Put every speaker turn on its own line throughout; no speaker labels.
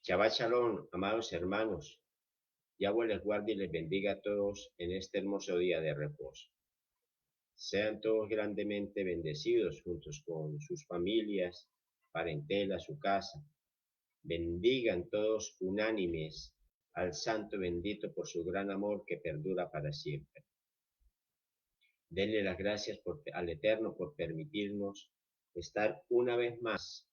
Shabbat Shalom, amados hermanos. Yahweh les guarde y les bendiga a todos en este hermoso día de reposo. Sean todos grandemente bendecidos juntos con sus familias, parentela, su casa. Bendigan todos unánimes al Santo bendito por su gran amor que perdura para siempre. Denle las gracias al Eterno por permitirnos estar una vez más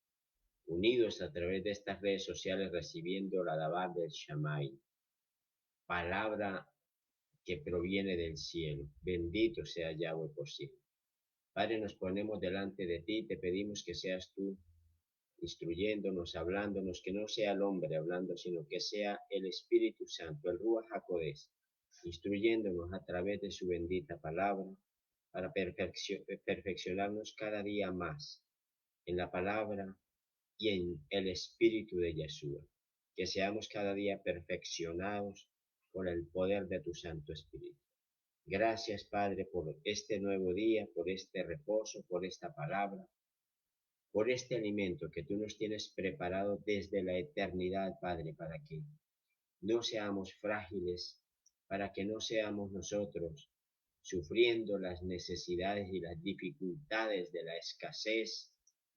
unidos a través de estas redes sociales recibiendo la Dabar del Shamay, palabra que proviene del cielo. Bendito sea Yahweh por siempre. Padre, nos ponemos delante de ti y te pedimos que seas tú instruyéndonos, hablándonos, que no sea el hombre hablando, sino que sea el Espíritu Santo, el Ruach HaKodesh, instruyéndonos a través de su bendita palabra para perfeccionarnos cada día más en la palabra y en el Espíritu de Yeshua. Que seamos cada día perfeccionados por el poder de tu Santo Espíritu. Gracias, Padre, por este nuevo día, por este reposo, por esta palabra, por este alimento que tú nos tienes preparado desde la eternidad, Padre, para que no seamos frágiles, para que no seamos nosotros sufriendo las necesidades y las dificultades de la escasez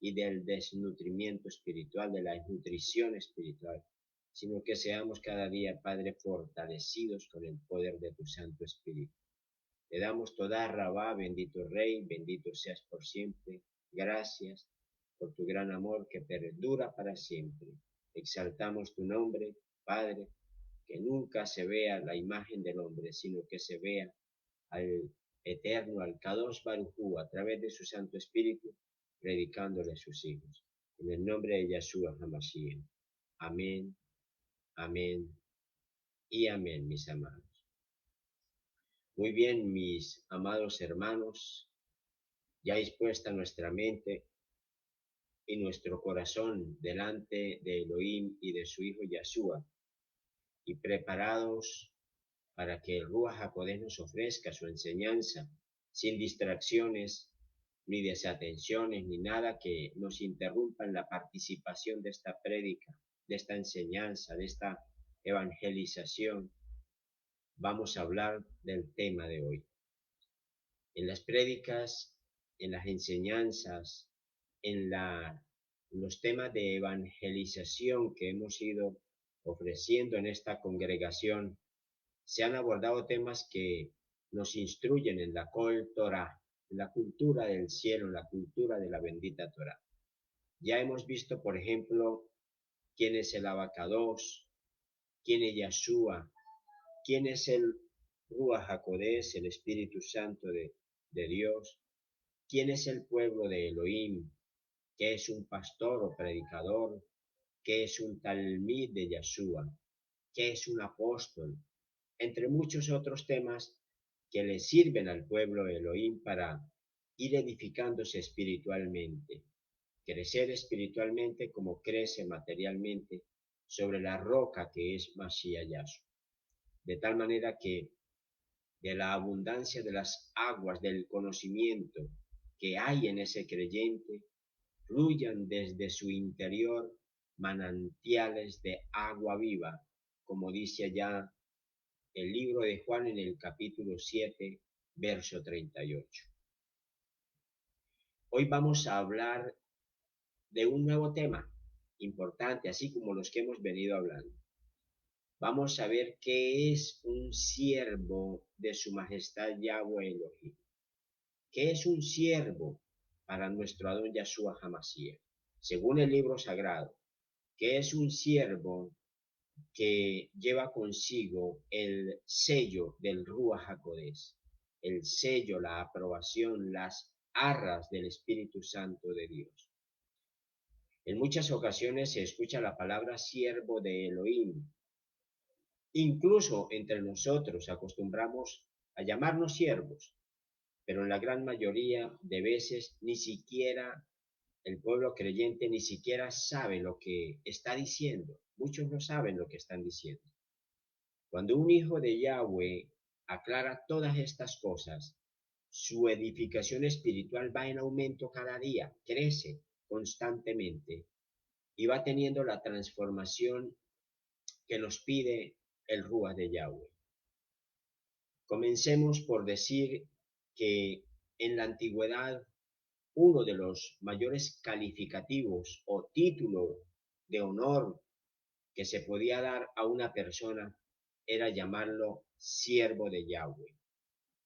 y del desnutrimiento espiritual, de la desnutrición espiritual, sino que seamos cada día, Padre, fortalecidos con el poder de tu Santo Espíritu. Te damos toda Rabá, bendito Rey, bendito seas por siempre. Gracias por tu gran amor que perdura para siempre. Exaltamos tu nombre, Padre, que nunca se vea la imagen del hombre, sino que se vea al Eterno, al Kadosh Baruj Hu, a través de su Santo Espíritu, predicándole a sus hijos. En el nombre de Yeshua HaMashiach. Amén, amén y amén, mis amados. Muy bien, mis amados hermanos, ya dispuesta nuestra mente y nuestro corazón delante de Elohim y de su Hijo Yeshua, y preparados para que el Ruach HaKodesh nos ofrezca su enseñanza, sin distracciones, ni desatenciones, ni nada que nos interrumpa en la participación de esta prédica, de esta enseñanza, de esta evangelización. Vamos a hablar del tema de hoy. En las prédicas, en las enseñanzas, en los temas de evangelización que hemos ido ofreciendo en esta congregación, se han abordado temas que nos instruyen en la Kol Torah, en la cultura del cielo, en la cultura de la bendita Torah. Ya hemos visto, por ejemplo, quién es el Abacados, quién es Yeshua, quién es el Ruach HaKodesh, el Espíritu Santo de Dios, quién es el pueblo de Elohim, qué es un pastor o predicador, qué es un talmid de Yeshua, qué es un apóstol, entre muchos otros temas que le sirven al pueblo de Elohim para ir edificándose espiritualmente, crecer espiritualmente como crece materialmente sobre la roca que es Mashiach Yahshua. De tal manera que de la abundancia de las aguas del conocimiento que hay en ese creyente, fluyan desde su interior manantiales de agua viva, como dice allá el libro de Juan en el capítulo 7, verso 38. Hoy vamos a hablar de un nuevo tema importante, así como los que hemos venido hablando. Vamos a ver qué es un siervo de su majestad Yahweh Elohim. ¿Qué es un siervo para nuestro Adón Yahshua HaMashiach? Según el libro sagrado, ¿qué es un siervo que lleva consigo el sello del Ruach HaKodesh, el sello, la aprobación, las arras del Espíritu Santo de Dios? En muchas ocasiones se escucha la palabra siervo de Elohim. Incluso entre nosotros acostumbramos a llamarnos siervos, pero en la gran mayoría de veces ni siquiera el pueblo creyente ni siquiera sabe lo que está diciendo. Muchos no saben lo que están diciendo. Cuando un hijo de Yahweh aclara todas estas cosas, su edificación espiritual va en aumento cada día, crece constantemente, y va teniendo la transformación que nos pide el Ruach de Yahweh. Comencemos por decir que en la antigüedad uno de los mayores calificativos o títulos de honor que se podía dar a una persona era llamarlo siervo de Yahweh,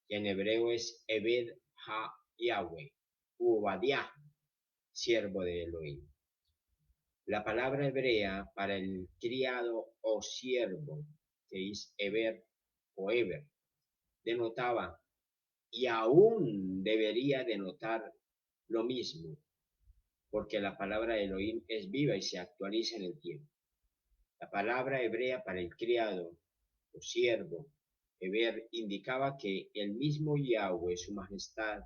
que en hebreo es Ebed ha Yahweh, u Obadiah, siervo de Elohim. La palabra hebrea para el criado o siervo, que es Eber o Eber, denotaba y aún debería denotar lo mismo, porque la palabra Elohim es viva y se actualiza en el tiempo. La palabra hebrea para el criado o siervo, Eber, indicaba que el mismo Yahweh, su majestad,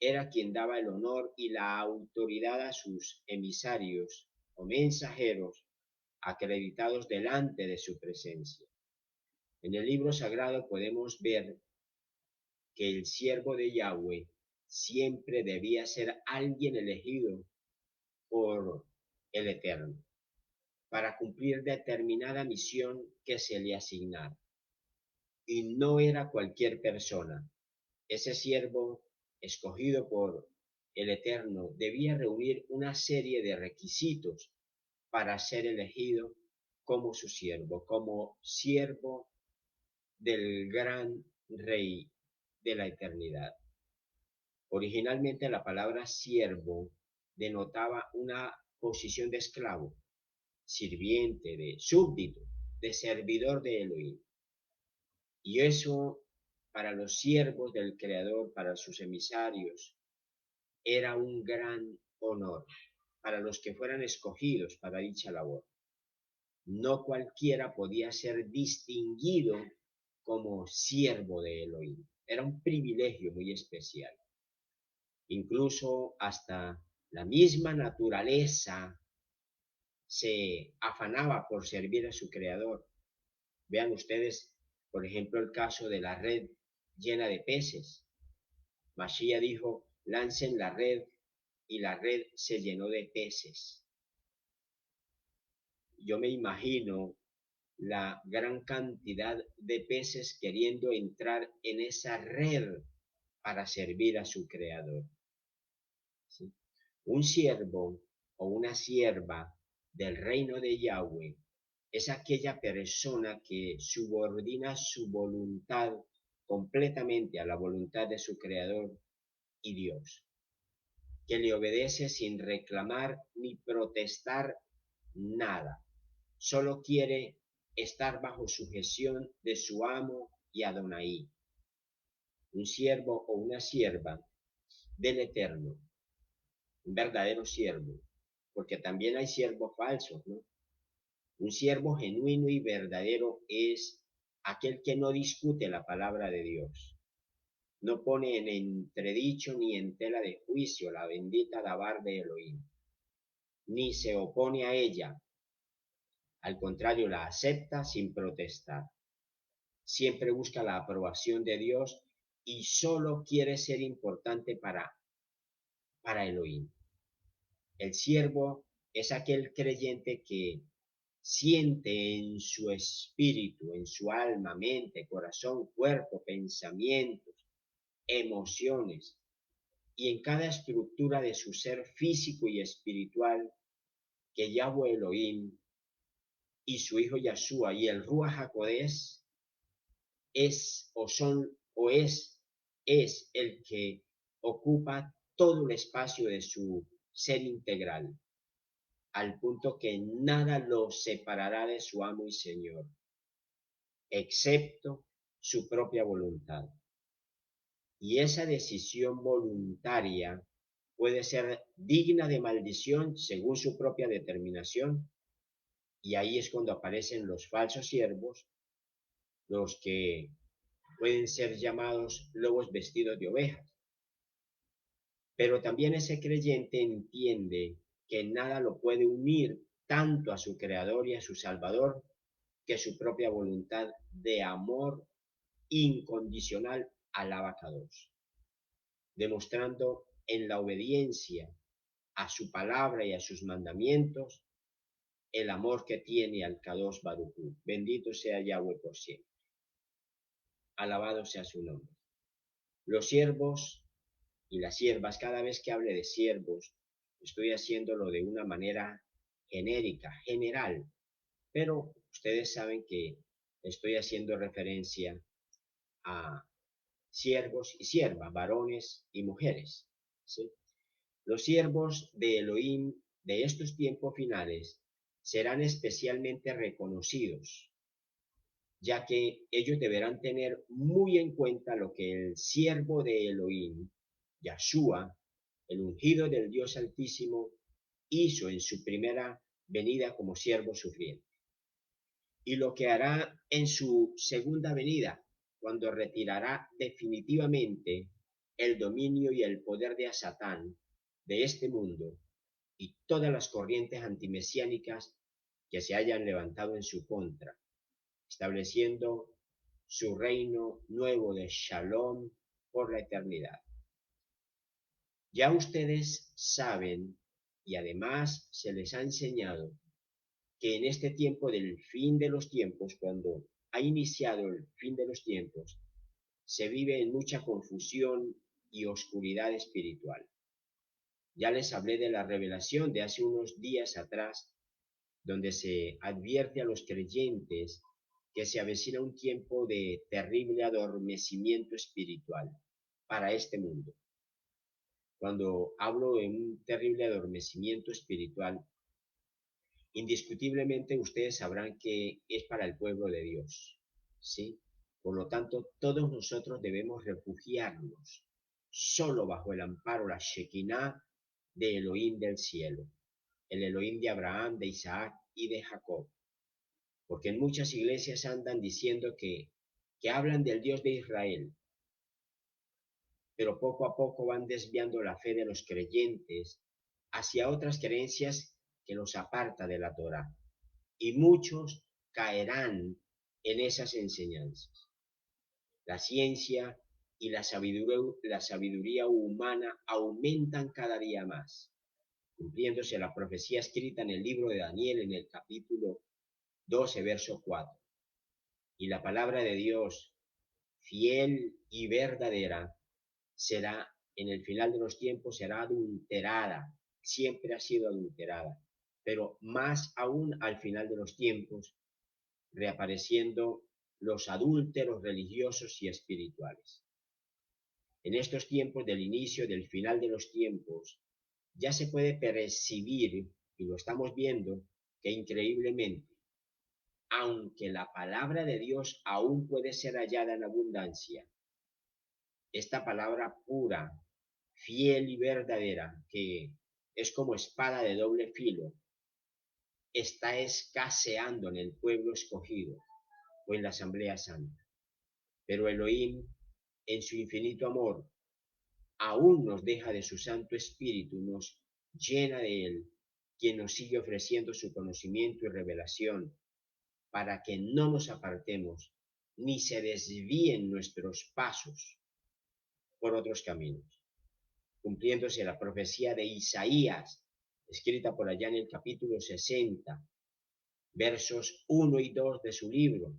era quien daba el honor y la autoridad a sus emisarios o mensajeros acreditados delante de su presencia. En el libro sagrado podemos ver que el siervo de Yahweh siempre debía ser alguien elegido por el Eterno para cumplir determinada misión que se le asignara. Y no era cualquier persona. Ese siervo escogido por el Eterno debía reunir una serie de requisitos para ser elegido como su siervo, como siervo del gran Rey de la eternidad. Originalmente la palabra siervo denotaba una posición de esclavo, sirviente, de súbdito, de servidor de Elohim. Y eso para los siervos del Creador, para sus emisarios, era un gran honor para los que fueran escogidos para dicha labor. No cualquiera podía ser distinguido como siervo de Elohim. Era un privilegio muy especial. Incluso hasta la misma naturaleza se afanaba por servir a su creador. Vean ustedes, por ejemplo, el caso de la red llena de peces. Mashiach dijo, lancen la red, y la red se llenó de peces. Yo me imagino la gran cantidad de peces queriendo entrar en esa red para servir a su creador. ¿Sí? Un siervo o una sierva del reino de Yahweh es aquella persona que subordina su voluntad completamente a la voluntad de su creador y Dios, que le obedece sin reclamar ni protestar nada, solo quiere estar bajo sujeción de su amo y Adonai, un siervo o una sierva del Eterno, un verdadero siervo, porque también hay siervos falsos, ¿no? Un siervo genuino y verdadero es aquel que no discute la palabra de Dios, no pone en entredicho ni en tela de juicio la bendita Dabar de Elohim, ni se opone a ella, al contrario la acepta sin protestar. Siempre busca la aprobación de Dios y solo quiere ser importante para Elohim. El siervo es aquel creyente que siente en su espíritu, en su alma, mente, corazón, cuerpo, pensamientos, emociones y en cada estructura de su ser físico y espiritual que Yahweh Elohim y su hijo Yahshua y el Ruach HaKodesh es o son o es el que ocupa todo el espacio de su ser integral, al punto que nada lo separará de su amo y Señor, excepto su propia voluntad. Y esa decisión voluntaria puede ser digna de maldición según su propia determinación, y ahí es cuando aparecen los falsos siervos, los que pueden ser llamados lobos vestidos de ovejas. Pero también ese creyente entiende que nada lo puede unir tanto a su Creador y a su Salvador que su propia voluntad de amor incondicional al abacados, demostrando en la obediencia a su palabra y a sus mandamientos el amor que tiene al Kadosh Baruj Hu. Bendito sea Yahweh por siempre. Alabado sea su nombre. Los siervos y las siervas, cada vez que hable de siervos, estoy haciéndolo de una manera genérica, general, pero ustedes saben que estoy haciendo referencia a siervos y siervas, varones y mujeres, ¿sí? Los siervos de Elohim de estos tiempos finales serán especialmente reconocidos, ya que ellos deberán tener muy en cuenta lo que el siervo de Elohim, Yahshua, el ungido del Dios Altísimo, hizo en su primera venida como siervo sufriente, y lo que hará en su segunda venida, cuando retirará definitivamente el dominio y el poder de Satán de este mundo y todas las corrientes antimesiánicas que se hayan levantado en su contra, estableciendo su reino nuevo de Shalom por la eternidad. Ya ustedes saben, y además se les ha enseñado, que en este tiempo del fin de los tiempos, cuando ha iniciado el fin de los tiempos, se vive en mucha confusión y oscuridad espiritual. Ya les hablé de la revelación de hace unos días atrás, donde se advierte a los creyentes que se avecina un tiempo de terrible adormecimiento espiritual para este mundo. Cuando hablo de un terrible adormecimiento espiritual, indiscutiblemente ustedes sabrán que es para el pueblo de Dios, ¿sí? Por lo tanto, todos nosotros debemos refugiarnos solo bajo el amparo, la Shekinah de Elohim del cielo, el Elohim de Abraham, de Isaac y de Jacob. Porque en muchas iglesias andan diciendo que hablan del Dios de Israel, pero poco a poco van desviando la fe de los creyentes hacia otras creencias que los aparta de la Torá. Y muchos caerán en esas enseñanzas. La ciencia y la sabiduría humana aumentan cada día más, cumpliéndose la profecía escrita en el libro de Daniel en el capítulo 12, verso 4. Y la palabra de Dios, fiel y verdadera, será, en el final de los tiempos, será adulterada, siempre ha sido adulterada, pero más aún al final de los tiempos, reapareciendo los adúlteros religiosos y espirituales. En estos tiempos del inicio, del final de los tiempos, ya se puede percibir, y lo estamos viendo, que increíblemente, aunque la palabra de Dios aún puede ser hallada en abundancia, esta palabra pura, fiel y verdadera, que es como espada de doble filo, está escaseando en el pueblo escogido o en la asamblea santa. Pero Elohim, en su infinito amor, aún nos deja de su Santo Espíritu, nos llena de él, quien nos sigue ofreciendo su conocimiento y revelación, para que no nos apartemos ni se desvíen nuestros pasos por otros caminos, cumpliéndose la profecía de Isaías, escrita por allá en el capítulo 60, versos 1 y 2 de su libro.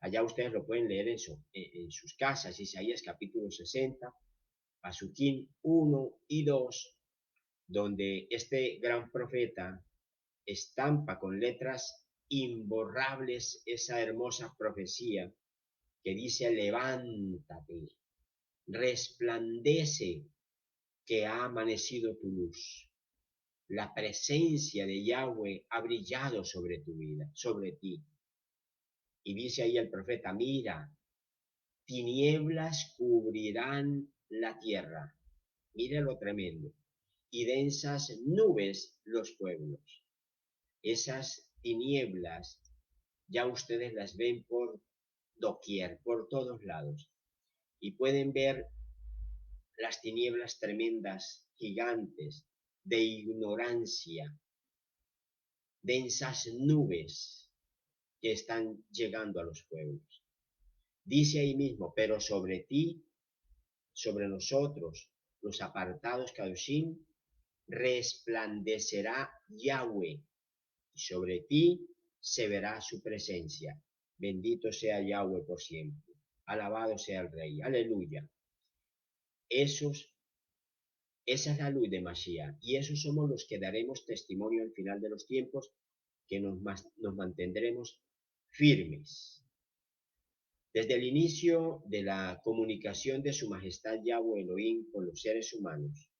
Allá ustedes lo pueden leer en sus casas, Isaías capítulo 60, Pasuquín 1 y 2, donde este gran profeta estampa con letras imborrables esa hermosa profecía que dice: levántate, resplandece, que ha amanecido tu luz. La presencia de Yahweh ha brillado sobre tu vida, sobre ti. Y dice ahí el profeta: mira, tinieblas cubrirán la tierra. Mira lo tremendo. Y densas nubes los pueblos. Esas tinieblas ya ustedes las ven por doquier, por todos lados. Y pueden ver las tinieblas tremendas, gigantes, de ignorancia, densas nubes que están llegando a los pueblos. Dice ahí mismo: pero sobre ti, sobre nosotros, los apartados Kadoshim, resplandecerá Yahweh, y sobre ti se verá su presencia. Bendito sea Yahweh por siempre. Alabado sea el Rey. Aleluya. Esos, esa es la luz de Mashiach. Y esos somos los que daremos testimonio al final de los tiempos, que nos mantendremos firmes. Desde el inicio de la comunicación de su majestad Yahweh Elohim con los seres humanos,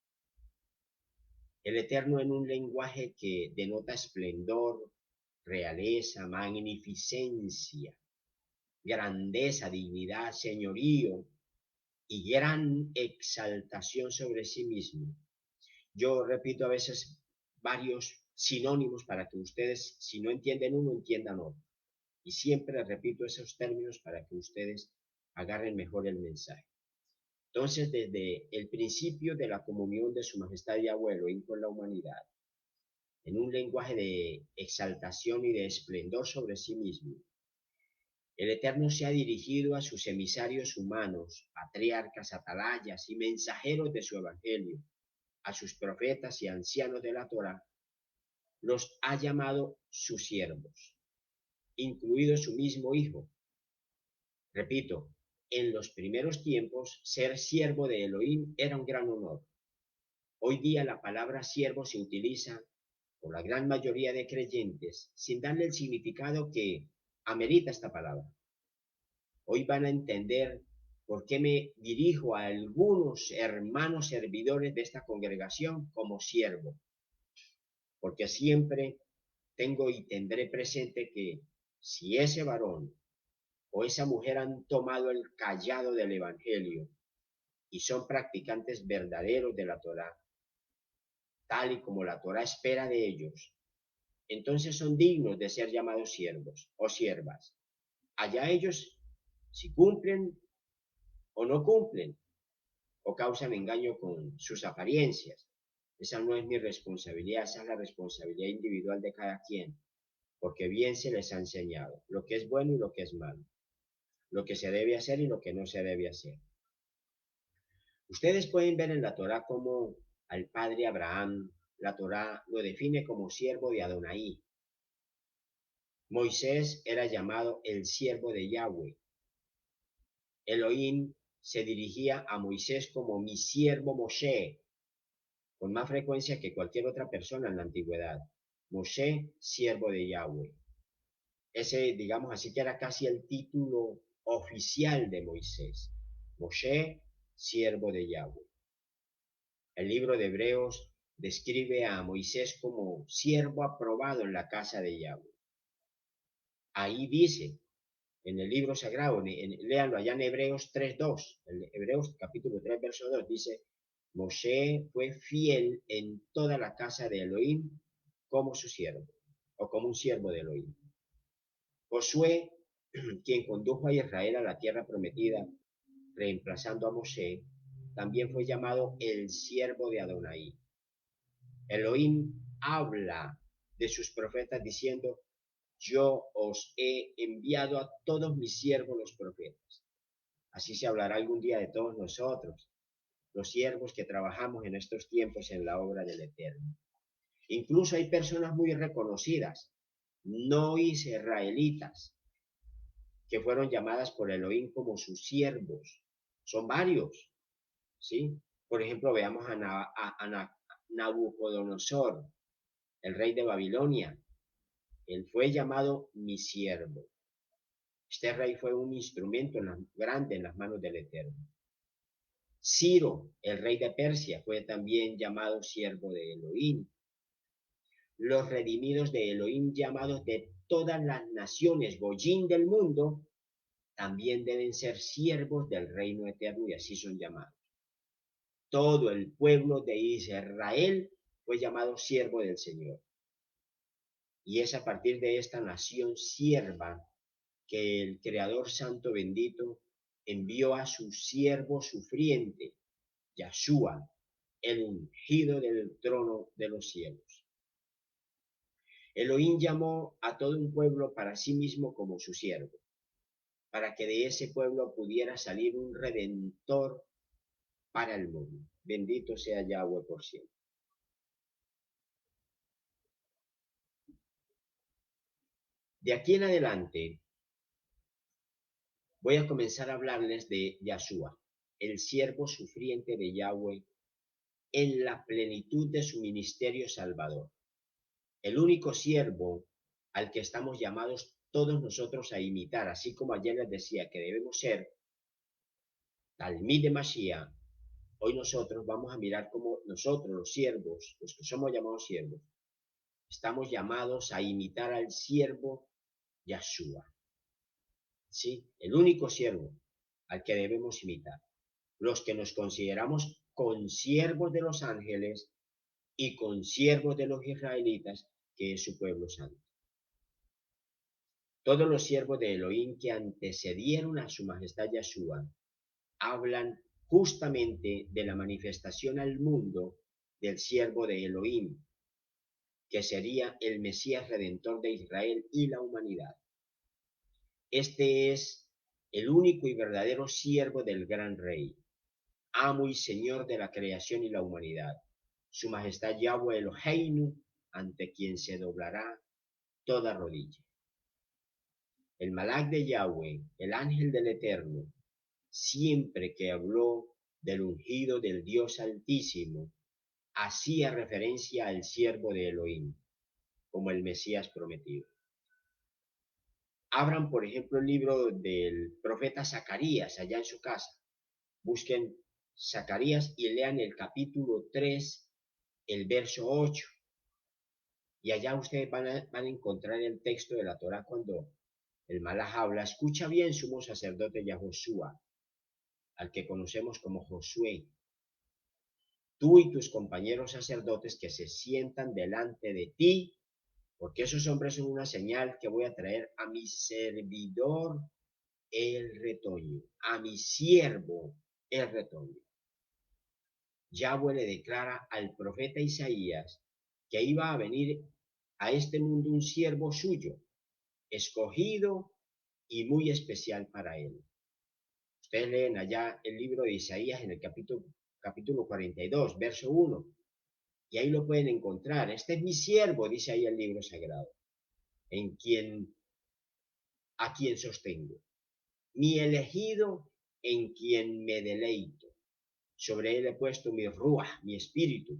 el Eterno en un lenguaje que denota esplendor, realeza, magnificencia, grandeza, dignidad, señorío y gran exaltación sobre sí mismo. Yo repito a veces varios sinónimos para que ustedes, si no entienden uno, entiendan otro. Y siempre repito esos términos para que ustedes agarren mejor el mensaje. Entonces, desde el principio de la comunión de su majestad Yahweh Elohim con la humanidad, en un lenguaje de exaltación y de esplendor sobre sí mismo, el Eterno se ha dirigido a sus emisarios humanos, patriarcas, atalayas y mensajeros de su evangelio, a sus profetas y ancianos de la Torá, los ha llamado sus siervos, incluido su mismo Hijo. Repito, en los primeros tiempos, ser siervo de Elohim era un gran honor. Hoy día la palabra siervo se utiliza por la gran mayoría de creyentes sin darle el significado que amerita esta palabra. Hoy van a entender por qué me dirijo a algunos hermanos servidores de esta congregación como siervo. Porque siempre tengo y tendré presente que si ese varón o esa mujer han tomado el cayado del Evangelio y son practicantes verdaderos de la Torá, tal y como la Torá espera de ellos, entonces son dignos de ser llamados siervos o siervas. Allá ellos si cumplen o no cumplen o causan engaño con sus apariencias. Esa no es mi responsabilidad, esa es la responsabilidad individual de cada quien, porque bien se les ha enseñado lo que es bueno y lo que es malo, lo que se debe hacer y lo que no se debe hacer. Ustedes pueden ver en la Torá cómo al padre Abraham, la Torá lo define como siervo de Adonai. Moisés era llamado el siervo de Yahweh. Elohim se dirigía a Moisés como mi siervo Moshe, con más frecuencia que cualquier otra persona en la antigüedad. Moshe, siervo de Yahweh. Ese, digamos así, que era casi el título oficial de Moisés. Moshe, siervo de Yahweh. El libro de Hebreos describe a Moisés como siervo aprobado en la casa de Yahweh. Ahí dice, en el libro sagrado, léanlo allá en Hebreos 3.2, en Hebreos capítulo 3, verso 2, dice, Moshe fue fiel en toda la casa de Elohim como su siervo, o como un siervo de Elohim. Josué, quien condujo a Israel a la tierra prometida, reemplazando a Moshe, también fue llamado el siervo de Adonai. Elohim habla de sus profetas diciendo, yo os he enviado a todos mis siervos los profetas. Así se hablará algún día de todos nosotros, los siervos que trabajamos en estos tiempos en la obra del Eterno. Incluso hay personas muy reconocidas, no israelitas, que fueron llamadas por Elohim como sus siervos. Son varios, ¿sí? Por ejemplo, veamos a Nabucodonosor, el rey de Babilonia. Él fue llamado mi siervo. Este rey fue un instrumento grande en las manos del Eterno. Ciro, el rey de Persia, fue también llamado siervo de Elohim. Los redimidos de Elohim, llamados de todas las naciones, Goyín del mundo, también deben ser siervos del reino eterno y así son llamados. Todo el pueblo de Israel fue llamado siervo del Señor. Y es a partir de esta nación sierva que el Creador Santo Bendito envió a su siervo sufriente, Yahshua, el ungido del trono de los cielos. Elohim llamó a todo un pueblo para sí mismo como su siervo, para que de ese pueblo pudiera salir un redentor para el mundo. Bendito sea Yahweh por siempre. De aquí en adelante voy a comenzar a hablarles de Yahshua, el siervo sufriente de Yahweh en la plenitud de su ministerio salvador, el único siervo al que estamos llamados todos nosotros a imitar, así como ayer les decía que debemos ser Talmid de Mashiach. Hoy nosotros vamos a mirar cómo nosotros, los siervos, los que somos llamados siervos, estamos llamados a imitar al siervo Yahshua, ¿sí? El único siervo al que debemos imitar. Los que nos consideramos consiervos de los ángeles y consiervos de los israelitas, que es su pueblo santo. Todos los siervos de Elohim que antecedieron a su majestad Yahshua hablan justamente de la manifestación al mundo del siervo de Elohim, que sería el Mesías Redentor de Israel y la humanidad. Este es el único y verdadero siervo del gran rey, amo y señor de la creación y la humanidad, su majestad Yahweh Eloheinu, ante quien se doblará toda rodilla. El Malach de Yahweh, el ángel del Eterno, siempre que habló del ungido del Dios Altísimo, hacía referencia al siervo de Elohim, como el Mesías prometido. Abran, por ejemplo, el libro del profeta Zacarías allá en su casa. Busquen Zacarías y lean el capítulo 3, el verso 8. Y allá ustedes van a encontrar el texto de la Torá cuando el Malaj habla. Escucha bien, sumo sacerdote Yahoshua, al que conocemos como Josué. Tú y tus compañeros sacerdotes que se sientan delante de ti, porque esos hombres son una señal que voy a traer a mi servidor el retoño, a mi siervo el retoño. Yahweh le declara al profeta Isaías que iba a venir a este mundo un siervo suyo, escogido y muy especial para él. Ustedes leen allá el libro de Isaías en el capítulo 42, verso 1, y ahí lo pueden encontrar. Este es mi siervo, dice ahí el libro sagrado, a quien sostengo, mi elegido en quien me deleito. Sobre él he puesto mi ruah, mi espíritu.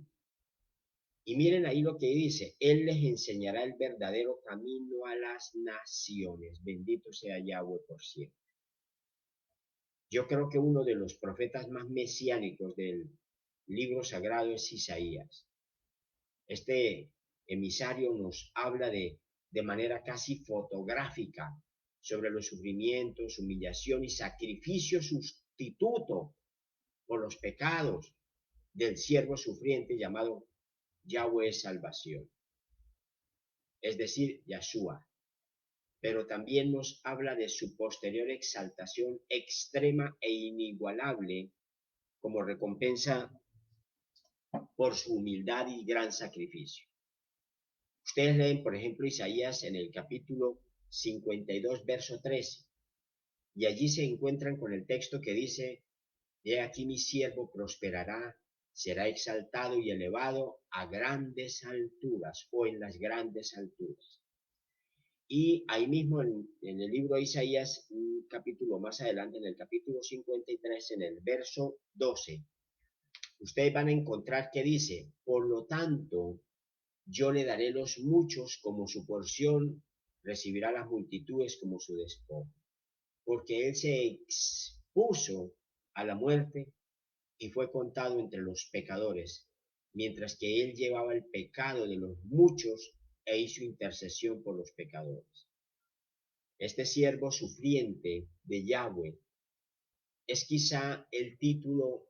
Y miren ahí lo que dice, él les enseñará el verdadero camino a las naciones. Bendito sea Yahweh por siempre. Yo creo que uno de los profetas más mesiánicos del libro sagrado es Isaías. Este emisario nos habla de manera casi fotográfica sobre los sufrimientos, humillación y sacrificio sustituto por los pecados del siervo sufriente llamado Yahweh Salvación, es decir, Yahshua. Pero también nos habla de su posterior exaltación extrema e inigualable como recompensa por su humildad y gran sacrificio. Ustedes leen, por ejemplo, Isaías en el capítulo 52, verso 13, y allí se encuentran con el texto que dice, he aquí mi siervo prosperará, será exaltado y elevado a grandes alturas o en las grandes alturas. Y ahí mismo en el libro de Isaías, un capítulo más adelante, en el capítulo 53, en el verso 12, ustedes van a encontrar que dice, por lo tanto, yo le daré los muchos como su porción, recibirá las multitudes como su despojo, porque él se expuso a la muerte y fue contado entre los pecadores, mientras que él llevaba el pecado de los muchos e hizo intercesión por los pecadores. Este siervo sufriente de Yahweh es quizá el título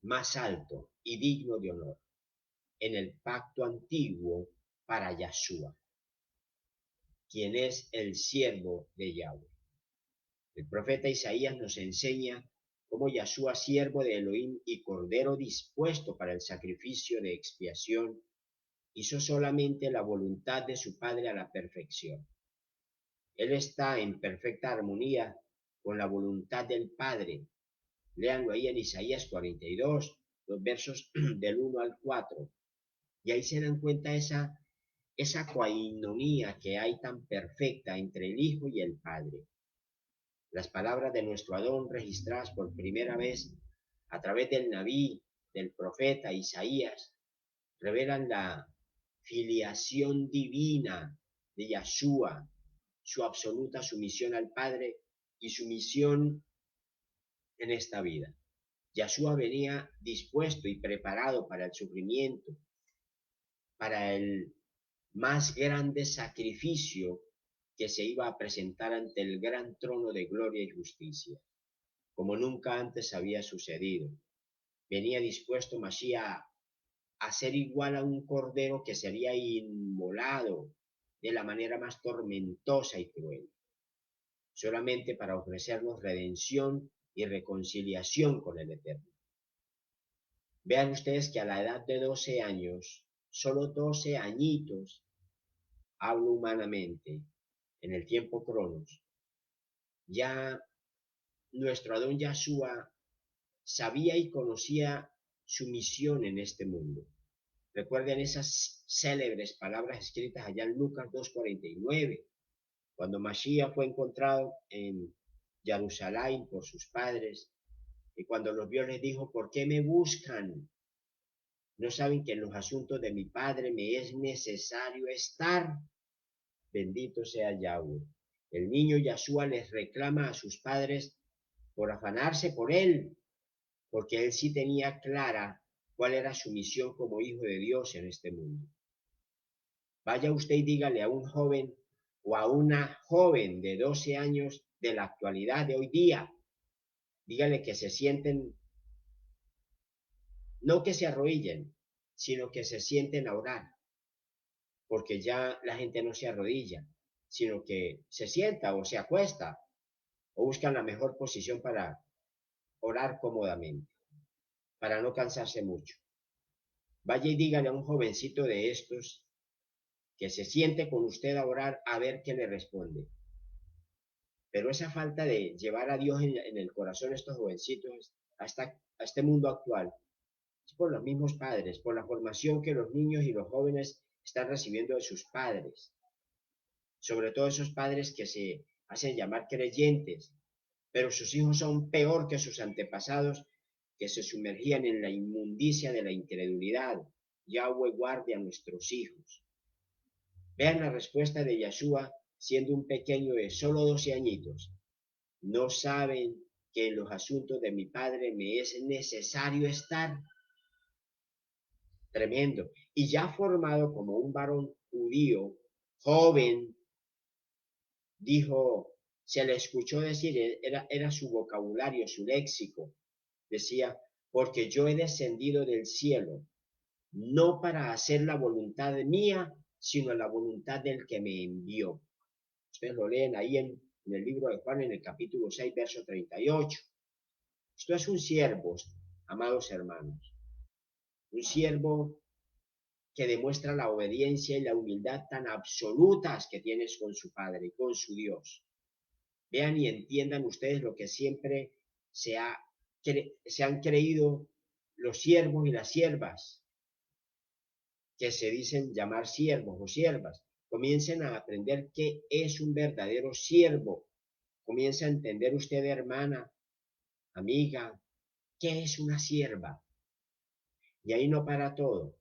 más alto y digno de honor en el pacto antiguo para Yahshua, quien es el siervo de Yahweh. El profeta Isaías nos enseña cómo Yahshua, siervo de Elohim y cordero dispuesto para el sacrificio de expiación, hizo solamente la voluntad de su Padre a la perfección. Él está en perfecta armonía con la voluntad del Padre. Léanlo ahí en Isaías 42, los versos del 1 al 4. Y ahí se dan cuenta esa esa coinonía que hay tan perfecta entre el Hijo y el Padre. Las palabras de nuestro Adón registradas por primera vez a través del Nabí, del profeta Isaías, revelan la filiación divina de Yahshua, su absoluta sumisión al Padre y su misión en esta vida. Yahshua venía dispuesto y preparado para el sufrimiento, para el más grande sacrificio que se iba a presentar ante el gran trono de gloria y justicia, como nunca antes había sucedido. Venía dispuesto Mashiach a ser igual a un cordero que sería inmolado de la manera más tormentosa y cruel, solamente para ofrecernos redención y reconciliación con el Eterno. Vean ustedes que a la edad de 12 años, solo 12 añitos, hablo humanamente, en el tiempo Cronos, ya nuestro Adón Yahshua sabía y conocía su misión en este mundo. Recuerden esas célebres palabras escritas allá en Lucas 2:49, cuando Mashiach fue encontrado en Jerusalén por sus padres, y cuando los vio les dijo: ¿por qué me buscan? ¿No saben que en los asuntos de mi Padre me es necesario estar? Bendito sea Yahweh. El niño Yahshua les reclama a sus padres por afanarse por él, porque él sí tenía clara cuál era su misión como hijo de Dios en este mundo. Vaya usted y dígale a un joven o a una joven de 12 años de la actualidad de hoy día, dígale que se sienten, no que se arrodillen, sino que se sienten a orar, porque ya la gente no se arrodilla, sino que se sienta o se acuesta o buscan la mejor posición para orar cómodamente, para no cansarse mucho. Vaya y dígale a un jovencito de estos que se siente con usted a orar, a ver qué le responde. Pero esa falta de llevar a Dios en el corazón de estos jovencitos a este mundo actual es por los mismos padres, por la formación que los niños y los jóvenes están recibiendo de sus padres, sobre todo esos padres que se hacen llamar creyentes, pero sus hijos son peor que sus antepasados, que se sumergían en la inmundicia de la incredulidad. Yahweh guarde a nuestros hijos. Vean la respuesta de Yahshua siendo un pequeño de solo 12 añitos. ¿No saben que en los asuntos de mi Padre me es necesario estar? Tremendo. Y ya formado como un varón judío, joven, dijo, se le escuchó decir, era su vocabulario, su léxico, decía: porque yo he descendido del cielo, no para hacer la voluntad mía, sino la voluntad del que me envió. Ustedes lo leen ahí en el libro de Juan, en el capítulo 6, verso 38. Esto es un siervo, amados hermanos, un siervo que demuestra la obediencia y la humildad tan absolutas que tienes con su Padre, con su Dios. Vean y entiendan ustedes lo que siempre se han creído los siervos y las siervas, que se dicen llamar siervos o siervas. Comiencen a aprender qué es un verdadero siervo. Comienza a entender usted, hermana, amiga, qué es una sierva. Y ahí no para todo.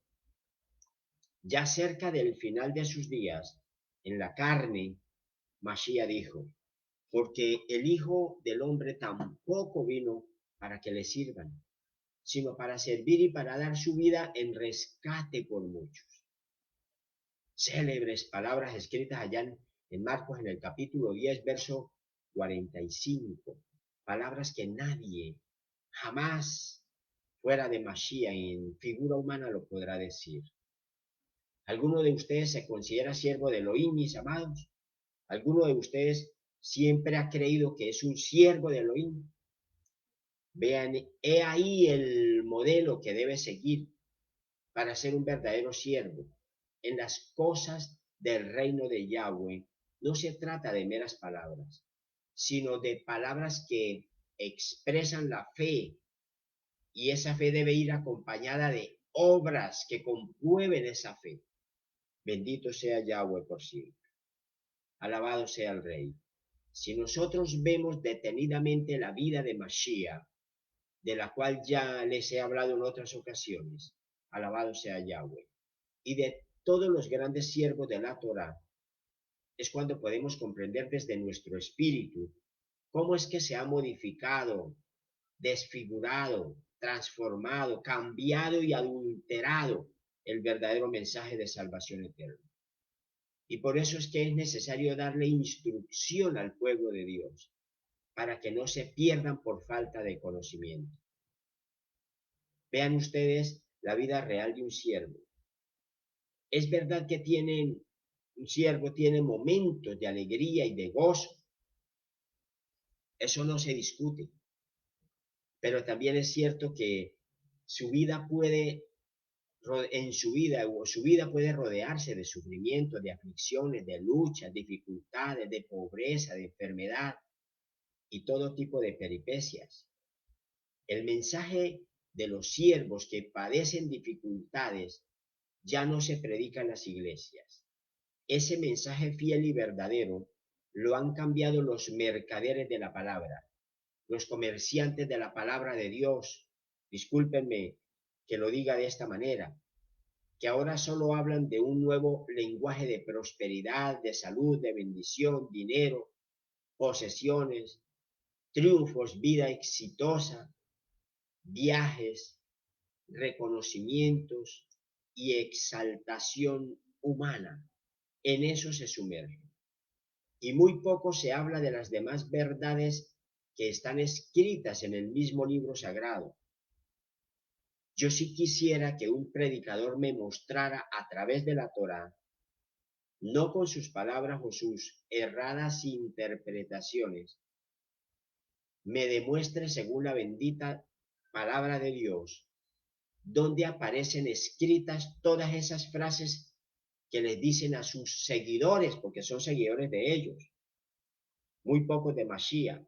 Ya cerca del final de sus días, en la carne, Mashiach dijo: porque el Hijo del Hombre tampoco vino para que le sirvan, sino para servir y para dar su vida en rescate por muchos. Célebres palabras escritas allá en Marcos, en el capítulo 10, verso 45. Palabras que nadie, jamás, fuera de Mashiach, en figura humana, lo podrá decir. ¿Alguno de ustedes se considera siervo de Elohim, mis amados? ¿Alguno de ustedes siempre ha creído que es un siervo de Elohim? Vean, he ahí el modelo que debe seguir para ser un verdadero siervo. En las cosas del reino de Yahweh no se trata de meras palabras, sino de palabras que expresan la fe, y esa fe debe ir acompañada de obras que comprueben esa fe. Bendito sea Yahweh por siempre. Alabado sea el Rey. Si nosotros vemos detenidamente la vida de Mashiach, de la cual ya les he hablado en otras ocasiones, alabado sea Yahweh, y de todos los grandes siervos de la Torá, es cuando podemos comprender desde nuestro espíritu cómo es que se ha modificado, desfigurado, transformado, cambiado y adulterado el verdadero mensaje de salvación eterna. Y por eso es que es necesario darle instrucción al pueblo de Dios, para que no se pierdan por falta de conocimiento. Vean ustedes la vida real de un siervo. Es verdad que un siervo tiene momentos de alegría y de gozo. Eso no se discute. Pero también es cierto que su vida puede, su vida puede rodearse de sufrimiento, de aflicciones, de luchas, dificultades, de pobreza, de enfermedad y todo tipo de peripecias. El mensaje de los siervos que padecen dificultades ya no se predica en las iglesias. Ese mensaje fiel y verdadero lo han cambiado los mercaderes de la palabra, los comerciantes de la palabra de Dios. Discúlpenme que lo diga de esta manera, que ahora solo hablan de un nuevo lenguaje de prosperidad, de salud, de bendición, dinero, posesiones, triunfos, vida exitosa, viajes, reconocimientos y exaltación humana. En eso se sumerge. Y muy poco se habla de las demás verdades que están escritas en el mismo libro sagrado. Yo sí quisiera que un predicador me mostrara a través de la Torá, no con sus palabras o sus erradas interpretaciones, me demuestre según la bendita palabra de Dios, donde aparecen escritas todas esas frases que les dicen a sus seguidores, porque son seguidores de ellos, muy pocos de Mashiach.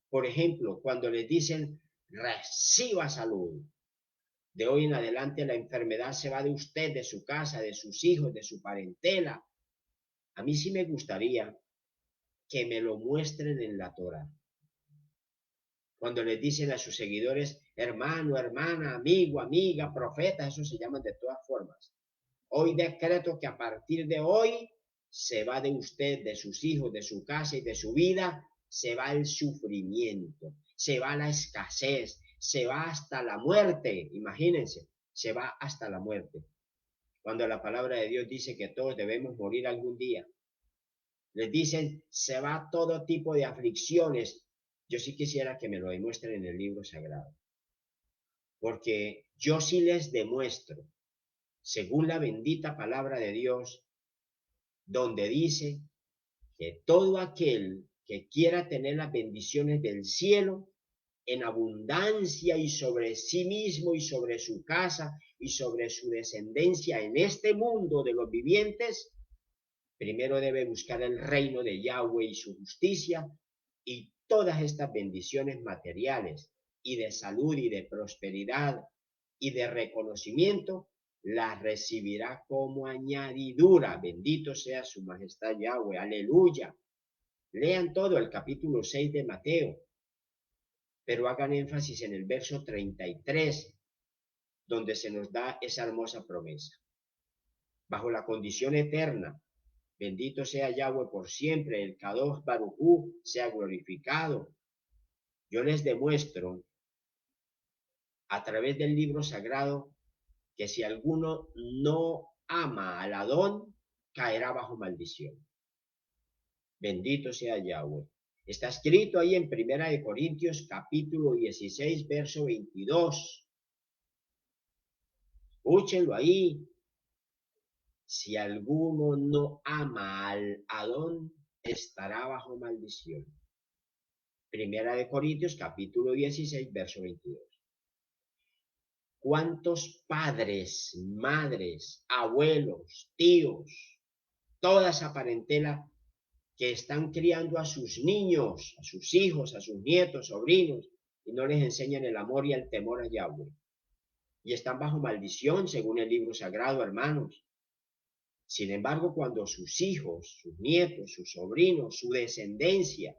Por ejemplo, cuando les dicen, reciba salud, de hoy en adelante la enfermedad se va de usted, de su casa, de sus hijos, de su parentela. A mí sí me gustaría que me lo muestren en la Torá. Cuando les dicen a sus seguidores, hermano, hermana, amigo, amiga, profeta, eso se llaman de todas formas. Hoy decreto que a partir de hoy se va de usted, de sus hijos, de su casa y de su vida, se va el sufrimiento, se va la escasez, se va hasta la muerte. Imagínense, se va hasta la muerte. Cuando la palabra de Dios dice que todos debemos morir algún día, les dicen, se va todo tipo de aflicciones. Yo sí quisiera que me lo demuestren en el libro sagrado, porque yo sí les demuestro, según la bendita palabra de Dios, donde dice que todo aquel que quiera tener las bendiciones del cielo en abundancia y sobre sí mismo y sobre su casa y sobre su descendencia en este mundo de los vivientes, primero debe buscar el reino de Yahweh y su justicia, y todas estas bendiciones materiales y de salud y de prosperidad y de reconocimiento las recibirá como añadidura. Bendito sea su majestad Yahweh. Aleluya. Lean todo el capítulo 6 de Mateo, pero hagan énfasis en el verso 33, donde se nos da esa hermosa promesa. Bajo la condición eterna, bendito sea Yahweh por siempre, el Kadosh Baruj Hu sea glorificado. Yo les demuestro a través del libro sagrado que si alguno no ama al Adón, caerá bajo maldición. Bendito sea Yahweh. Está escrito ahí en Primera de Corintios capítulo 16, verso 22. Escúchenlo ahí. Si alguno no ama al Adón, estará bajo maldición. Primera de Corintios capítulo 16, verso 22. ¿Cuántos padres, madres, abuelos, tíos, toda esa parentela que están criando a sus niños, a sus hijos, a sus nietos, sobrinos, y no les enseñan el amor y el temor a Yahweh? Y están bajo maldición, según el libro sagrado, hermanos. Sin embargo, cuando sus hijos, sus nietos, sus sobrinos, su descendencia,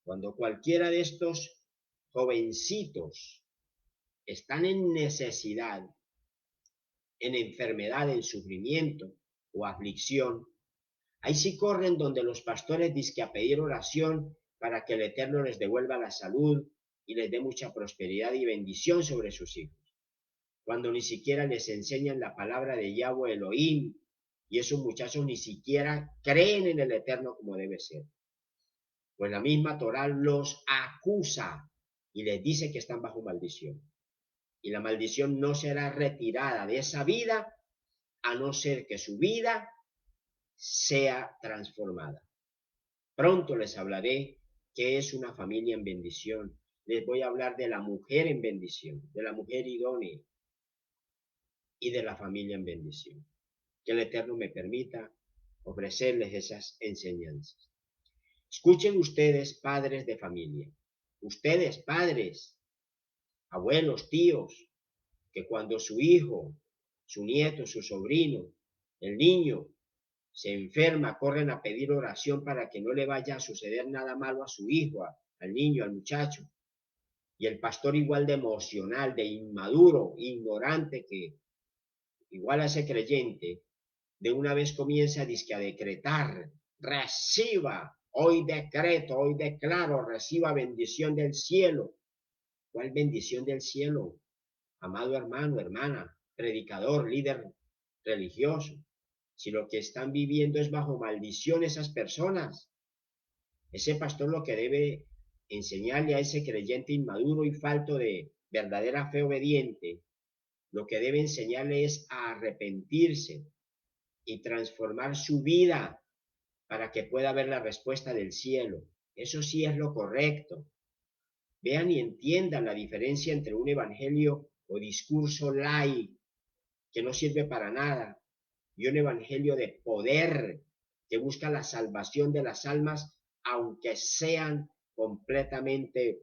cuando cualquiera de estos jovencitos están en necesidad, en enfermedad, en sufrimiento o aflicción, ahí sí corren donde los pastores dizque a pedir oración para que el Eterno les devuelva la salud y les dé mucha prosperidad y bendición sobre sus hijos. Cuando ni siquiera les enseñan la palabra de Yahweh Elohim, y esos muchachos ni siquiera creen en el Eterno como debe ser. Pues la misma Torá los acusa y les dice que están bajo maldición. Y la maldición no será retirada de esa vida a no ser que su vida sea transformada. Pronto les hablaré qué es una familia en bendición. Les voy a hablar de la mujer en bendición, de la mujer idónea y de la familia en bendición. Que el Eterno me permita ofrecerles esas enseñanzas. Escuchen ustedes, padres de familia, ustedes, padres, abuelos, tíos, que cuando su hijo, su nieto, su sobrino, el niño, se enferma, corren a pedir oración para que no le vaya a suceder nada malo a su hijo, al niño, al muchacho. Y el pastor igual de emocional, de inmaduro, ignorante que igual a ese creyente, de una vez comienza a decretar, reciba, hoy decreto, hoy declaro, reciba bendición del cielo. ¿Cuál bendición del cielo? Amado hermano, hermana, predicador, líder religioso. Si lo que están viviendo es bajo maldición esas personas, ese pastor lo que debe enseñarle a ese creyente inmaduro y falto de verdadera fe obediente, lo que debe enseñarle es a arrepentirse y transformar su vida para que pueda ver la respuesta del cielo. Eso sí es lo correcto. Vean y entiendan la diferencia entre un evangelio o discurso light que no sirve para nada y un evangelio de poder que busca la salvación de las almas, aunque sean completamente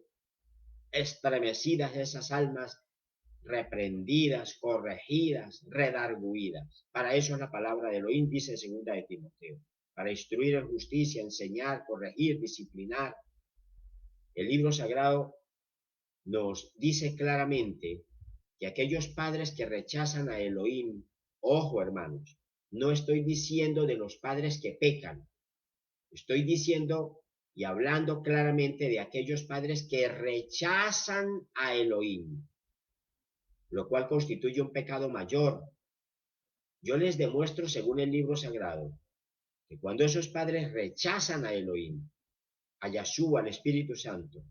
estremecidas esas almas, reprendidas, corregidas, redarguidas. Para eso es la palabra de Elohim, dice en 2 de Timoteo, para instruir en justicia, enseñar, corregir, disciplinar. El libro sagrado nos dice claramente que aquellos padres que rechazan a Elohim, ojo hermanos, no estoy diciendo de los padres que pecan, estoy diciendo y hablando claramente de aquellos padres que rechazan a Elohim, lo cual constituye un pecado mayor. Yo les demuestro, según el libro sagrado, que cuando esos padres rechazan a Elohim, a Yahshua, al Espíritu Santo,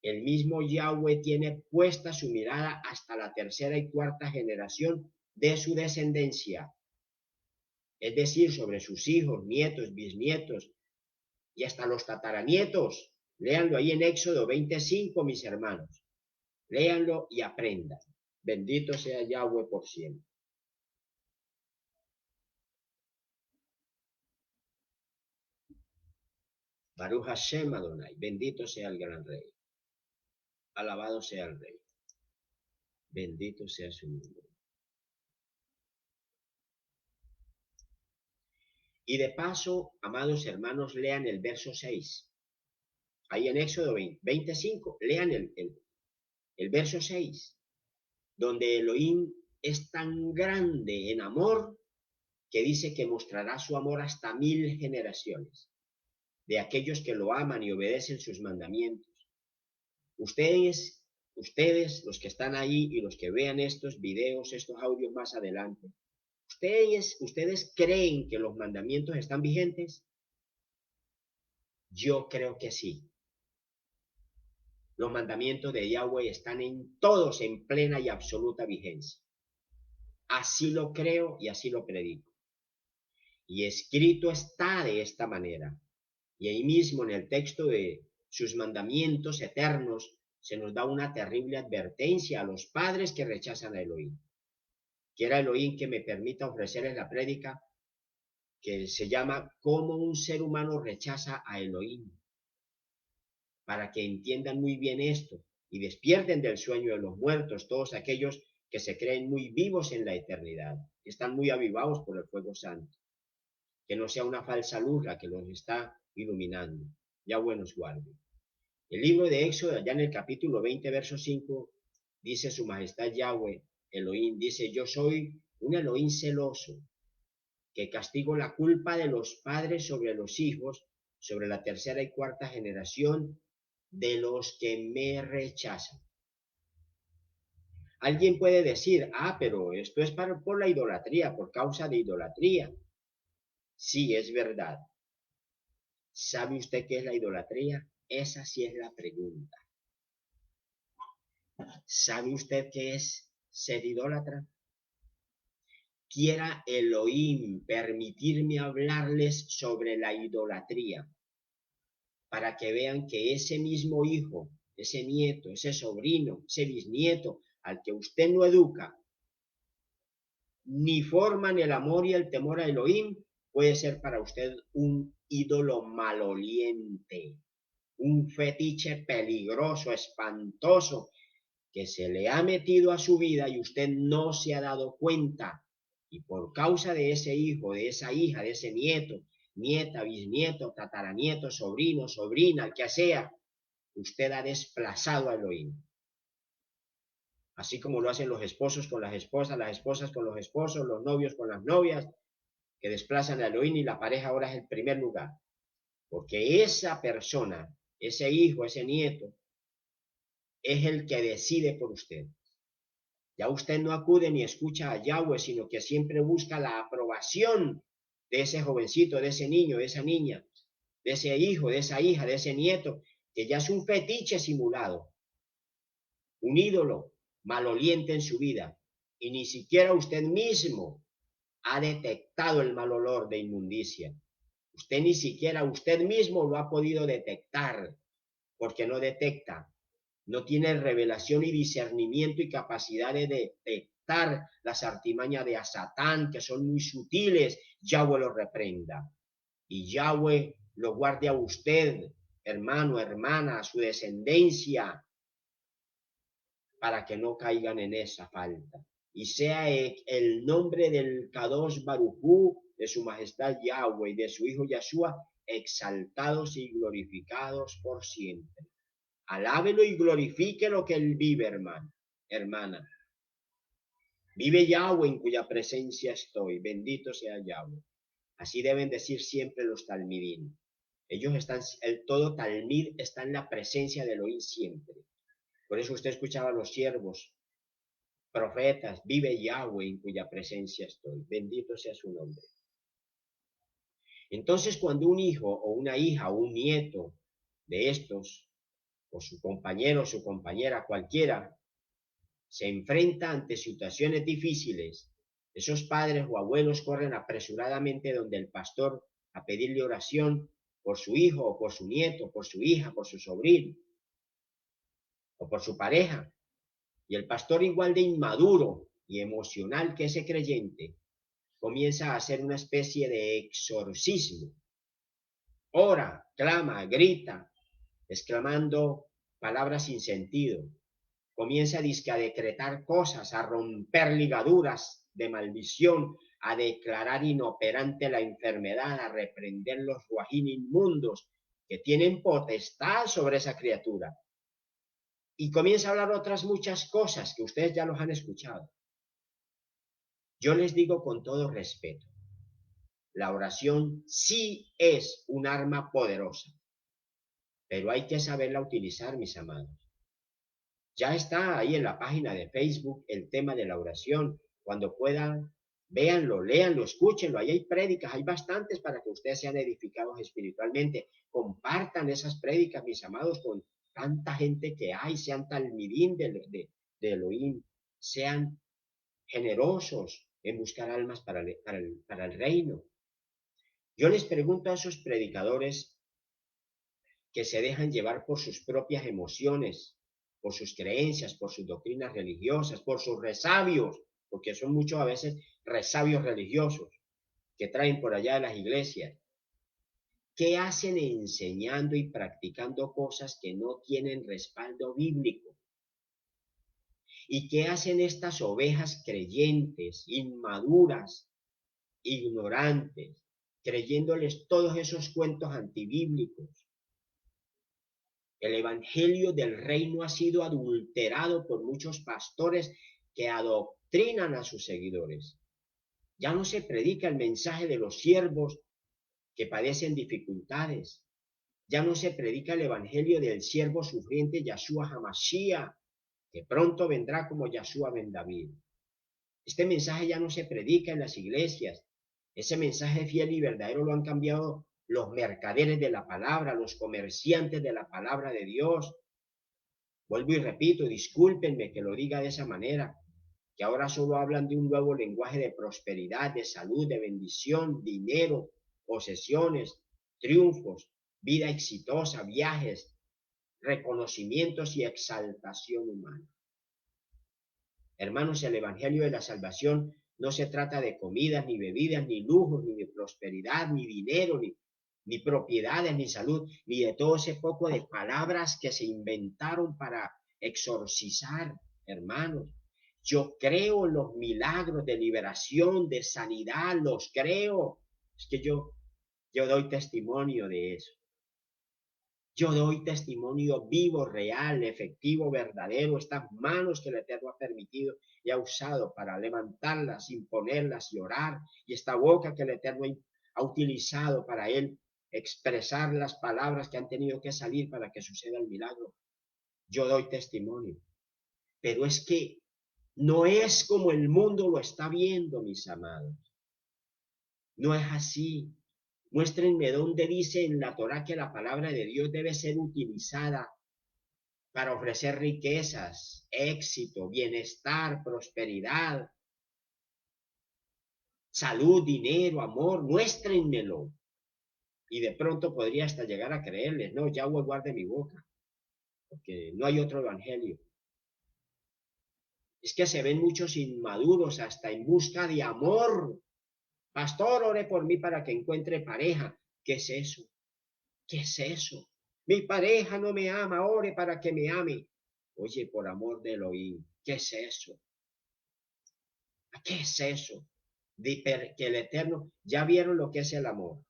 el mismo Yahweh tiene puesta su mirada hasta la tercera y cuarta generación de su descendencia, es decir, sobre sus hijos, nietos, bisnietos y hasta los tataranietos. Léanlo ahí en Éxodo 25, mis hermanos. Léanlo y aprendan. Bendito sea Yahweh por siempre. Baruch Hashem Adonai. Bendito sea el gran rey. Alabado sea el rey. Bendito sea su nombre. Y de paso, amados hermanos, lean el verso 6. Ahí en Éxodo 25, lean el verso 6, donde Elohim es tan grande en amor que dice que mostrará su amor hasta 1000 generaciones de aquellos que lo aman y obedecen sus mandamientos. Ustedes, los que están ahí y los que vean estos videos, estos audios más adelante, ¿ustedes creen que los mandamientos están vigentes? Yo creo que sí. Los mandamientos de Yahweh están todos en plena y absoluta vigencia. Así lo creo y así lo predico. Y escrito está de esta manera. Y ahí mismo en el texto de sus mandamientos eternos se nos da una terrible advertencia a los padres que rechazan a Elohim. Quiera Elohim que me permita ofrecerles la prédica que se llama ¿Cómo un ser humano rechaza a Elohim? Para que entiendan muy bien esto y despierten del sueño de los muertos todos aquellos que se creen muy vivos en la eternidad, que están muy avivados por el fuego santo. que no sea una falsa luz la que los está iluminando. Yahweh nos guarde. El libro de Éxodo, allá en el capítulo 20, verso 5, dice su majestad Yahweh, Elohim, dice, yo soy un Elohim celoso, que castigo la culpa de los padres sobre los hijos, sobre la tercera y cuarta generación de los que me rechazan. Alguien puede decir, pero esto es por la idolatría, por causa de idolatría. Sí, es verdad. ¿Sabe usted qué es la idolatría? Esa sí es la pregunta. ¿Sabe usted qué es ser idólatra? Quiera Elohim permitirme hablarles sobre la idolatría, para que vean que ese mismo hijo, ese nieto, ese sobrino, ese bisnieto, al que usted no educa, ni forman el amor y el temor a Elohim, puede ser para usted un ídolo maloliente, un fetiche peligroso, espantoso, que se le ha metido a su vida y usted no se ha dado cuenta. Y por causa de ese hijo, de esa hija, de ese nieto, nieta, bisnieto, tataranieto, sobrino, sobrina, el que sea, usted ha desplazado a Elohim. Así como lo hacen los esposos con las esposas con los esposos, los novios con las novias, que desplazan a Elohim y la pareja ahora es el primer lugar. Porque esa persona, ese hijo, ese nieto, es el que decide por usted. Ya usted no acude ni escucha a Yahweh, sino que siempre busca la aprobación de ese jovencito, de ese niño, de esa niña, de ese hijo, de esa hija, de ese nieto, que ya es un fetiche simulado, un ídolo maloliente en su vida, y ni siquiera usted mismo ha detectado el mal olor de inmundicia. Usted ni siquiera usted mismo lo ha podido detectar, porque no detecta, no tiene revelación y discernimiento y capacidad de detectar las artimañas de Satán, que son muy sutiles. Yahweh lo reprenda. Y Yahweh lo guarde a usted, hermano, hermana, a su descendencia, para que no caigan en esa falta. Y sea el nombre del Kadosh Barujú, de su majestad Yahweh y de su hijo Yahshua, exaltados y glorificados por siempre. Alábelo y glorifique lo que él vive, hermano, hermana. Vive Yahweh en cuya presencia estoy. Bendito sea Yahweh. Así deben decir siempre los talmidín. Ellos están, todo talmid está en la presencia de Elohim siempre. Por eso usted escuchaba a los siervos, profetas, vive Yahweh en cuya presencia estoy. Bendito sea su nombre. Entonces, cuando un hijo o una hija o un nieto de estos, o su compañero o su compañera cualquiera, se enfrenta ante situaciones difíciles, esos padres o abuelos corren apresuradamente donde el pastor a pedirle oración por su hijo o por su nieto, por su hija, por su sobrino o por su pareja. Y el pastor, igual de inmaduro y emocional que ese creyente, comienza a hacer una especie de exorcismo. Ora, clama, grita, exclamando palabras sin sentido. Comienza a decretar cosas, a romper ligaduras de maldición, a declarar inoperante la enfermedad, a reprender los ruajín inmundos que tienen potestad sobre esa criatura. Y comienza a hablar otras muchas cosas que ustedes ya los han escuchado. Yo les digo con todo respeto, la oración sí es un arma poderosa, pero hay que saberla utilizar, mis amados. Ya está ahí en la página de Facebook el tema de la oración. Cuando puedan, véanlo, léanlo, escúchenlo. Ahí hay prédicas, hay bastantes para que ustedes sean edificados espiritualmente. Compartan esas prédicas, mis amados, con tanta gente que hay. Sean talmidín de Elohim. Sean generosos en buscar almas para el reino. Yo les pregunto a esos predicadores que se dejan llevar por sus propias emociones, por sus creencias, por sus doctrinas religiosas, por sus resabios, porque son muchos a veces resabios religiosos que traen por allá de las iglesias. ¿Qué hacen enseñando y practicando cosas que no tienen respaldo bíblico? ¿Y qué hacen estas ovejas creyentes, inmaduras, ignorantes, creyéndoles todos esos cuentos antibíblicos. El evangelio del reino ha sido adulterado por muchos pastores que adoctrinan a sus seguidores. Ya no se predica el mensaje de los siervos que padecen dificultades. Ya no se predica el evangelio del siervo sufriente Yahshua HaMashiach, que pronto vendrá como Yahshua ben David. Este mensaje ya no se predica en las iglesias. Ese mensaje fiel y verdadero lo han cambiado los mercaderes de la palabra, los comerciantes de la palabra de Dios. Vuelvo y repito, discúlpenme que lo diga de esa manera, que ahora solo hablan de un nuevo lenguaje de prosperidad, de salud, de bendición, dinero, posesiones, triunfos, vida exitosa, viajes, reconocimientos y exaltación humana. Hermanos, el evangelio de la salvación no se trata de comidas, ni bebidas, ni lujos, ni de prosperidad, ni dinero, ni propiedades, ni salud, ni de todo ese poco de palabras que se inventaron para exorcizar, hermanos. Yo creo en los milagros de liberación, de sanidad, los creo. Es que yo doy testimonio de eso. Yo doy testimonio vivo, real, efectivo, verdadero, estas manos que el Eterno ha permitido y ha usado para levantarlas, imponerlas y orar, y esta boca que el Eterno ha utilizado para él expresar las palabras que han tenido que salir para que suceda el milagro. Yo doy testimonio. Pero es que no es como el mundo lo está viendo, mis amados. No es así. Muéstrenme dónde dice en la Torá que la palabra de Dios debe ser utilizada para ofrecer riquezas, éxito, bienestar, prosperidad, salud, dinero, amor. Muéstrenmelo. Y de pronto podría hasta llegar a creerles, no, Yahweh guarde mi boca, porque no hay otro evangelio. Es que se ven muchos inmaduros hasta en busca de amor. Pastor, ore por mí para que encuentre pareja. ¿Qué es eso? ¿Qué es eso? Mi pareja no me ama, ore para que me ame. Oye, por amor de Elohim, ¿qué es eso? ¿Qué es eso? Que el Eterno, ya vieron lo que es el amor.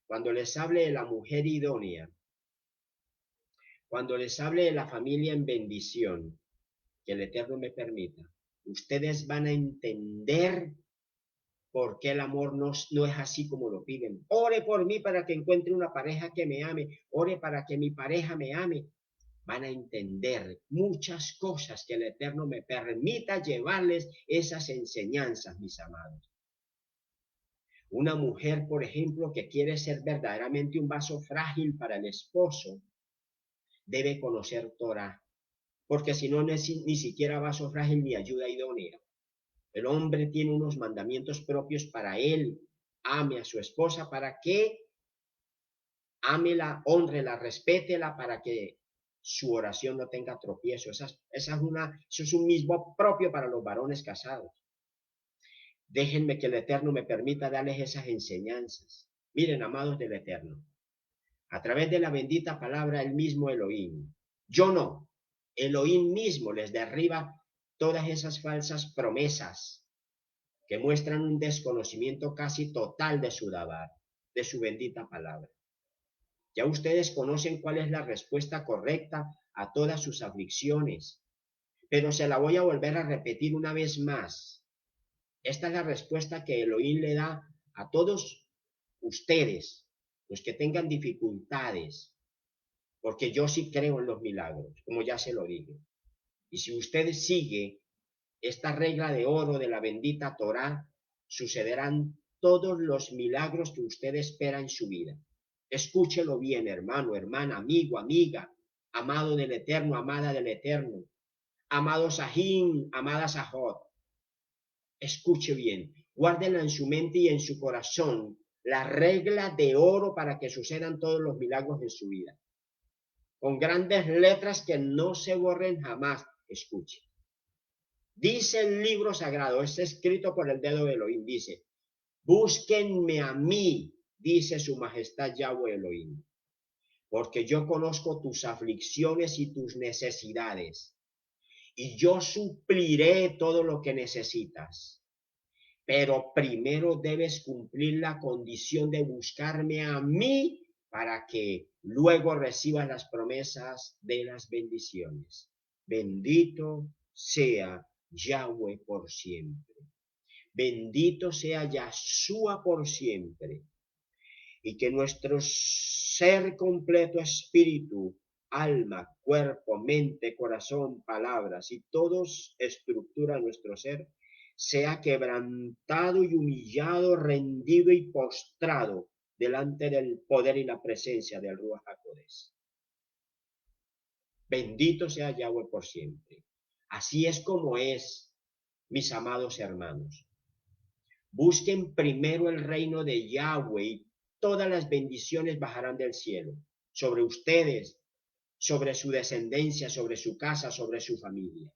Cuando les hable de la mujer idónea, cuando les hable de la familia en bendición, que el Eterno me permita, ustedes van a entender por qué el amor no es así como lo piden. Ore por mí para que encuentre una pareja que me ame. Ore para que mi pareja me ame. Van a entender muchas cosas que el Eterno me permita llevarles esas enseñanzas, mis amados. Una mujer, por ejemplo, que quiere ser verdaderamente un vaso frágil para el esposo, debe conocer Torah, porque si no, ni siquiera vaso frágil ni ayuda idónea. El hombre tiene unos mandamientos propios para él. Ame a su esposa para que ámela, hónrela, respétela para que su oración no tenga tropiezo. Eso es un mismo propio para los varones casados. Déjenme que el Eterno me permita darles esas enseñanzas. Miren, amados del Eterno, a través de la bendita palabra, el mismo Elohim. Yo no, Elohim mismo les derriba todas esas falsas promesas que muestran un desconocimiento casi total de su dabar, de su bendita palabra. Ya ustedes conocen cuál es la respuesta correcta a todas sus aflicciones, pero se la voy a volver a repetir una vez más. Esta es la respuesta que Elohim le da a todos ustedes, los que tengan dificultades, porque yo sí creo en los milagros, como ya se lo dije. Y si usted sigue esta regla de oro de la bendita Torá, sucederán todos los milagros que usted espera en su vida. Escúchelo bien, hermano, hermana, amigo, amiga, amado del Eterno, amada del Eterno, amado Sahin, amada Sahot. Escuche bien, guárdela en su mente y en su corazón, la regla de oro para que sucedan todos los milagros en su vida. Con grandes letras que no se borren jamás. Escuche. Dice el libro sagrado, es escrito por el dedo de Elohim, dice, búsquenme a mí, dice su majestad Yahweh Elohim, porque yo conozco tus aflicciones y tus necesidades, y yo supliré todo lo que necesitas. pero primero debes cumplir la condición de buscarme a mí para que luego recibas las promesas de las bendiciones. Bendito sea Yahweh por siempre. Bendito sea Yahshua por siempre. Y que nuestro ser completo, espíritu, alma, cuerpo, mente, corazón, palabras y todos estructura nuestro ser, sea quebrantado y humillado, rendido y postrado delante del poder y la presencia del Ruach HaKodesh. Bendito sea Yahweh por siempre. Así es como es, mis amados hermanos. Busquen primero el reino de Yahweh y todas las bendiciones bajarán del cielo sobre ustedes, sobre su descendencia, sobre su casa, sobre su familia.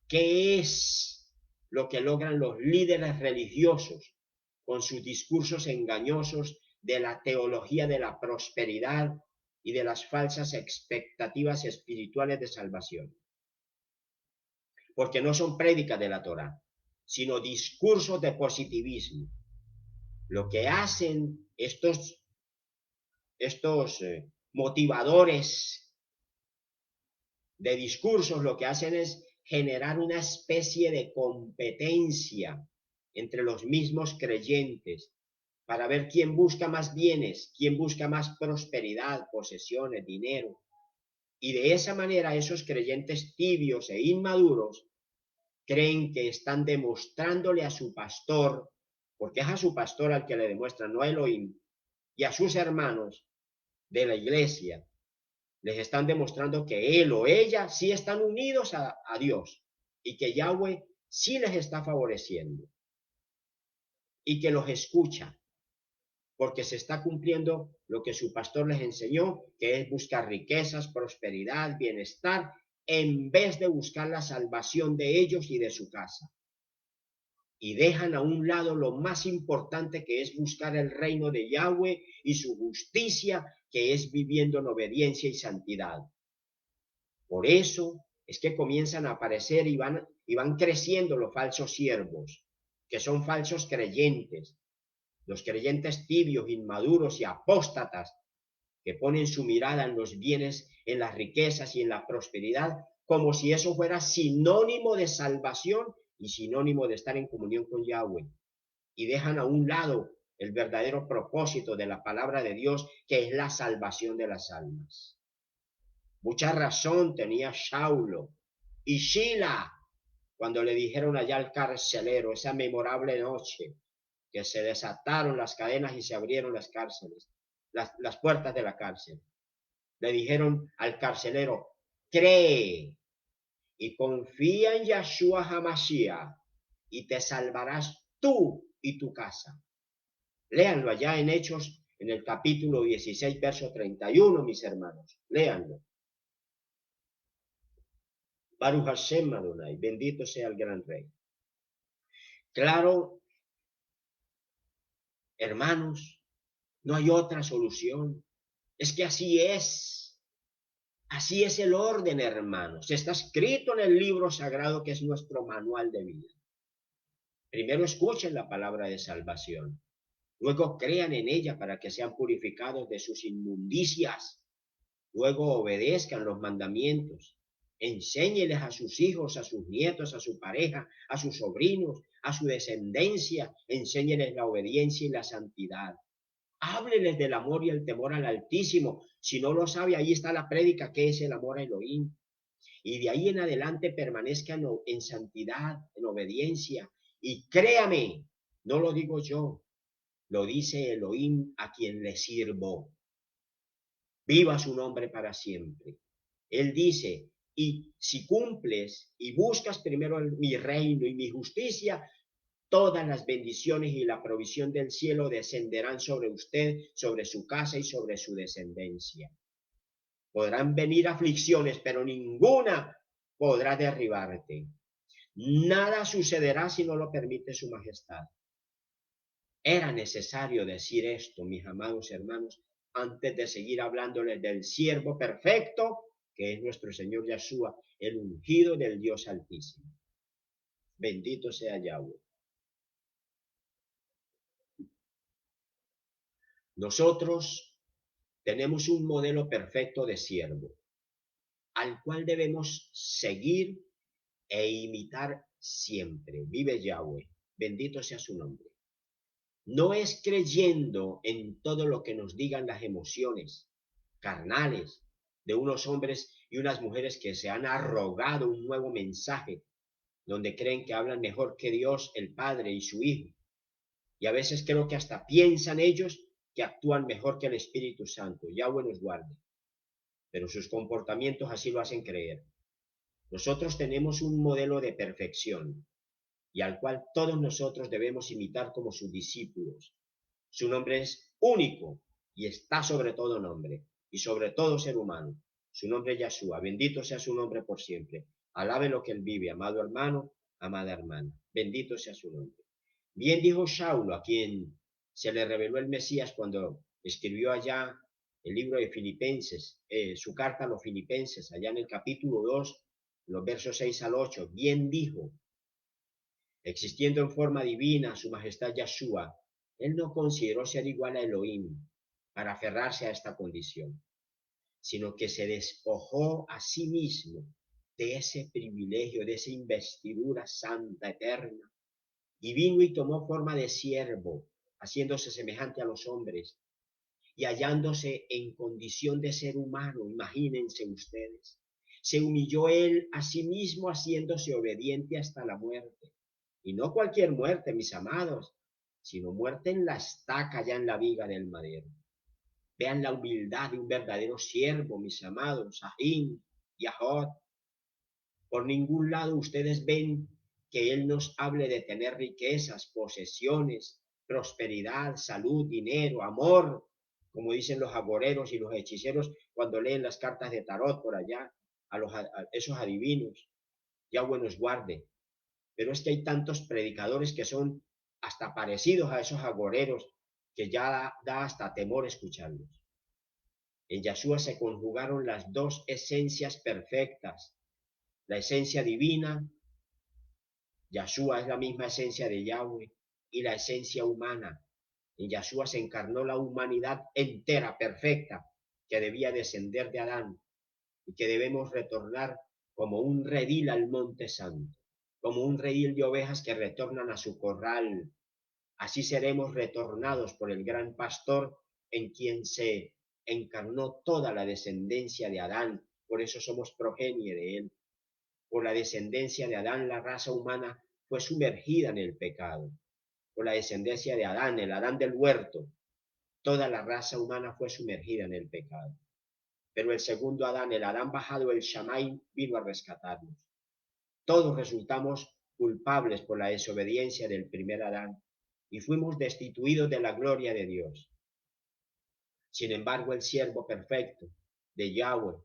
¿Qué es lo que logran los líderes religiosos con sus discursos engañosos de la teología de la prosperidad y de las falsas expectativas espirituales de salvación? Porque no son prédicas de la Torá, sino discursos de positivismo. Lo que hacen estos motivadores de discursos, lo que hacen es generar una especie de competencia entre los mismos creyentes para ver quién busca más bienes, quién busca más prosperidad, posesiones, dinero. Y de esa manera esos creyentes tibios e inmaduros creen que están demostrándole a su pastor, porque es a su pastor al que le demuestran, no a Elohim, y a sus hermanos de la iglesia, les están demostrando que él o ella sí están unidos a Dios y que Yahweh sí les está favoreciendo y que los escucha, porque se está cumpliendo lo que su pastor les enseñó, que es buscar riquezas, prosperidad, bienestar, en vez de buscar la salvación de ellos y de su casa. Y dejan a un lado lo más importante, que es buscar el reino de Yahweh y su justicia, que es viviendo en obediencia y santidad. Por eso es que comienzan a aparecer y van creciendo los falsos siervos, que son falsos creyentes, los creyentes tibios, inmaduros y apóstatas, que ponen su mirada en los bienes, en las riquezas y en la prosperidad, como si eso fuera sinónimo de salvación y sinónimo de estar en comunión con Yahweh, y dejan a un lado el verdadero propósito de la palabra de Dios, que es la salvación de las almas. Mucha razón tenía Saulo y Shila cuando le dijeron allá al carcelero, esa memorable noche, que se desataron las cadenas y se abrieron las cárceles, las puertas de la cárcel. Le dijeron al carcelero, cree y confía en Yahshua HaMashiach y te salvarás tú y tu casa. Léanlo allá en Hechos, en el capítulo 16, verso 31, mis hermanos. Léanlo. Baruch Hashem Adonai, bendito sea el gran rey. Claro, hermanos, no hay otra solución. Es que así es. Así es el orden, hermanos. Está escrito en el libro sagrado, que es nuestro manual de vida. Primero escuchen la palabra de salvación. Luego crean en ella para que sean purificados de sus inmundicias. Luego obedezcan los mandamientos. Enséñeles a sus hijos, a sus nietos, a su pareja, a sus sobrinos, a su descendencia. Enséñeles la obediencia y la santidad. Hábleles del amor y el temor al Altísimo. Si no lo sabe, ahí está la prédica, que es el amor a Elohim. Y de ahí en adelante permanezcan en santidad, en obediencia. Y créame, no lo digo yo, lo dice Elohim, a quien le sirvo. Viva su nombre para siempre. Él dice, y si cumples y buscas primero mi reino y mi justicia, todas las bendiciones y la provisión del cielo descenderán sobre usted, sobre su casa y sobre su descendencia. Podrán venir aflicciones, pero ninguna podrá derribarte. Nada sucederá si no lo permite su majestad. Era necesario decir esto, mis amados hermanos, antes de seguir hablándoles del siervo perfecto, que es nuestro Señor Yahshua, el ungido del Dios Altísimo. Bendito sea Yahweh. Nosotros tenemos un modelo perfecto de siervo, al cual debemos seguir e imitar siempre. Vive Yahweh, bendito sea su nombre. No es creyendo en todo lo que nos digan las emociones carnales de unos hombres y unas mujeres que se han arrogado un nuevo mensaje, donde creen que hablan mejor que Dios, el Padre y su Hijo. Y a veces creo que hasta piensan ellos que actúan mejor que el Espíritu Santo. Yahweh nos guarde. Pero sus comportamientos así lo hacen creer. Nosotros tenemos un modelo de perfección y al cual todos nosotros debemos imitar como sus discípulos. Su nombre es único y está sobre todo nombre y sobre todo ser humano. Su nombre es Yahshua. Bendito sea su nombre por siempre. Alabe lo que él vive, amado hermano, amada hermana. Bendito sea su nombre. Bien dijo Saulo, a quien se le reveló el Mesías cuando escribió allá el libro de Filipenses, su carta a los Filipenses, allá en el capítulo 2, los versos 6 al 8. Bien dijo, existiendo en forma divina su majestad Yahshua, él no consideró ser igual a Elohim para aferrarse a esta condición, sino que se despojó a sí mismo de ese privilegio, de esa investidura santa, eterna, y vino y tomó forma de siervo, haciéndose semejante a los hombres, y hallándose en condición de ser humano, imagínense ustedes, se humilló él a sí mismo, haciéndose obediente hasta la muerte. Y no cualquier muerte, mis amados, sino muerte en la estaca, ya en la viga del madero. Vean la humildad de un verdadero siervo, mis amados, Ahim, Yahod. Por ningún lado ustedes ven que él nos hable de tener riquezas, posesiones, prosperidad, salud, dinero, amor, como dicen los agoreros y los hechiceros cuando leen las cartas de tarot por allá, a esos adivinos. Yahweh nos guarde. Pero es que hay tantos predicadores que son hasta parecidos a esos agoreros que ya da hasta temor escucharlos. En Yahshua se conjugaron las dos esencias perfectas, la esencia divina, Yahshua es la misma esencia de Yahweh, y la esencia humana. En Yahshua se encarnó la humanidad entera, perfecta, que debía descender de Adán y que debemos retornar como un redil al monte santo, como un redil de ovejas que retornan a su corral. Así seremos retornados por el gran pastor en quien se encarnó toda la descendencia de Adán. Por eso somos progenie de él. Por la descendencia de Adán, la raza humana fue sumergida en el pecado. Por la descendencia de Adán, el Adán del huerto, toda la raza humana fue sumergida en el pecado. Pero el segundo Adán, el Adán bajado del Shamay, vino a rescatarnos. Todos resultamos culpables por la desobediencia del primer Adán y fuimos destituidos de la gloria de Dios. Sin embargo, el siervo perfecto de Yahweh,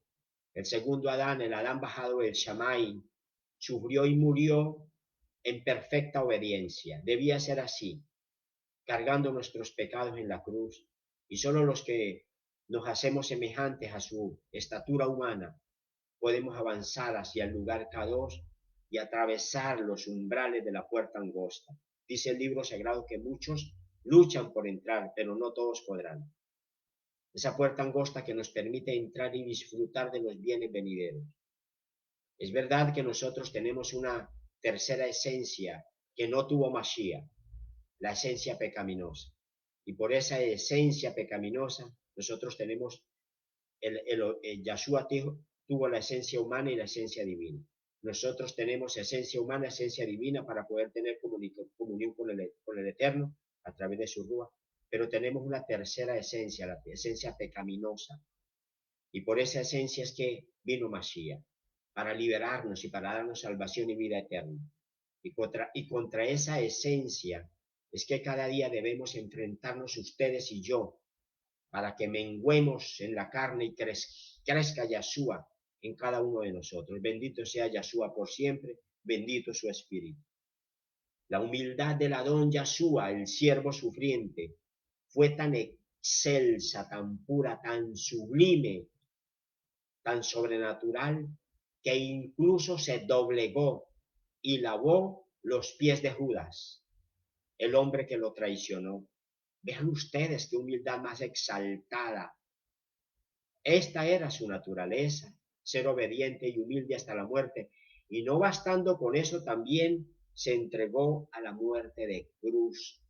el segundo Adán, el Adán bajado del Shamay, sufrió y murió en perfecta obediencia. Debía ser así, cargando nuestros pecados en la cruz, y solo los que nos hacemos semejantes a su estatura humana podemos avanzar hacia el lugar Kadosh y atravesar los umbrales de la puerta angosta. Dice el libro sagrado que muchos luchan por entrar, pero no todos podrán. Esa puerta angosta que nos permite entrar y disfrutar de los bienes venideros. Es verdad que nosotros tenemos una tercera esencia que no tuvo Mashiach, la esencia pecaminosa. Y por esa esencia pecaminosa, nosotros tenemos, Yahshua tuvo la esencia humana y la esencia divina. Nosotros tenemos esencia humana, esencia divina para poder tener comunión con el Eterno a través de su Rúa. Pero tenemos una tercera esencia, la esencia pecaminosa. Y por esa esencia es que vino Mashiach, para liberarnos y para darnos salvación y vida eterna. Y contra esa esencia es que cada día debemos enfrentarnos ustedes y yo, para que menguemos en la carne y crezca Yahshua en cada uno de nosotros. Bendito sea Yahshua por siempre, bendito su espíritu. La humildad del Adón Yahshua, el siervo sufriente, fue tan excelsa, tan pura, tan sublime, tan sobrenatural, que incluso se doblegó y lavó los pies de Judas, el hombre que lo traicionó. Vean ustedes qué humildad más exaltada. Esta era su naturaleza, ser obediente y humilde hasta la muerte. Y no bastando con eso, también se entregó a la muerte de cruz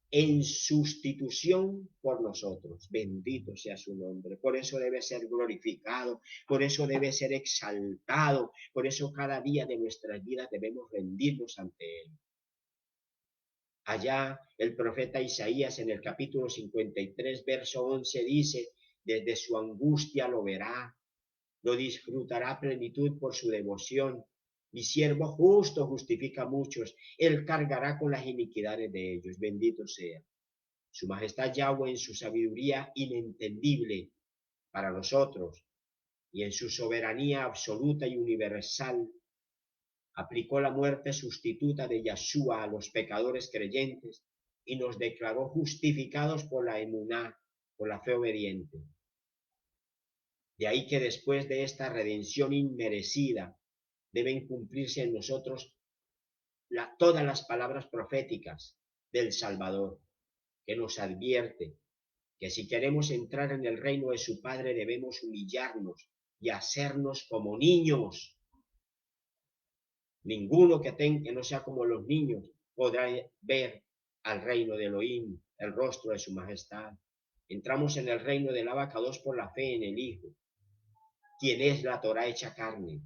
en sustitución por nosotros. Bendito sea su nombre. Por eso debe ser glorificado, por eso debe ser exaltado, por eso cada día de nuestras vidas debemos rendirnos ante él. Allá el profeta Isaías en el capítulo 53, verso 11 dice, desde su angustia lo verá, lo disfrutará a plenitud por su devoción. Mi siervo justo justifica a muchos, él cargará con las iniquidades de ellos. Bendito sea su majestad Yahweh en su sabiduría inentendible para nosotros y en su soberanía absoluta y universal. Aplicó la muerte sustituta de Yahshua a los pecadores creyentes y nos declaró justificados por la emuná, por la fe obediente. De ahí que después de esta redención inmerecida deben cumplirse en nosotros todas las palabras proféticas del Salvador, que nos advierte que si queremos entrar en el reino de su Padre debemos humillarnos y hacernos como niños. Ninguno que no sea como los niños podrá ver al reino de Elohim, el rostro de su majestad. Entramos en el reino del Abacados por la fe en el Hijo, quien es la Torá hecha carne.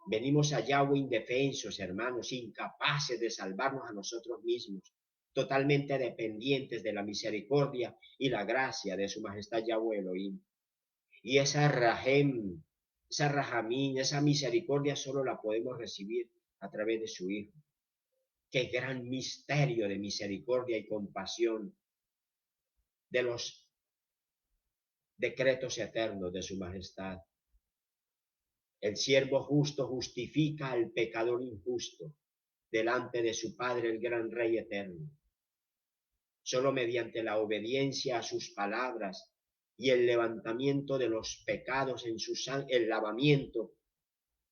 Venimos a Yahweh indefensos, hermanos, incapaces de salvarnos a nosotros mismos, totalmente dependientes de la misericordia y la gracia de su majestad Yahweh Elohim. Y esa rahem, esa rahamín, esa misericordia solo la podemos recibir a través de su Hijo. Qué gran misterio de misericordia y compasión de los decretos eternos de su majestad. El siervo justo justifica al pecador injusto delante de su Padre, el gran Rey eterno. Solo mediante la obediencia a sus palabras y el levantamiento de los pecados en su sangre, el lavamiento,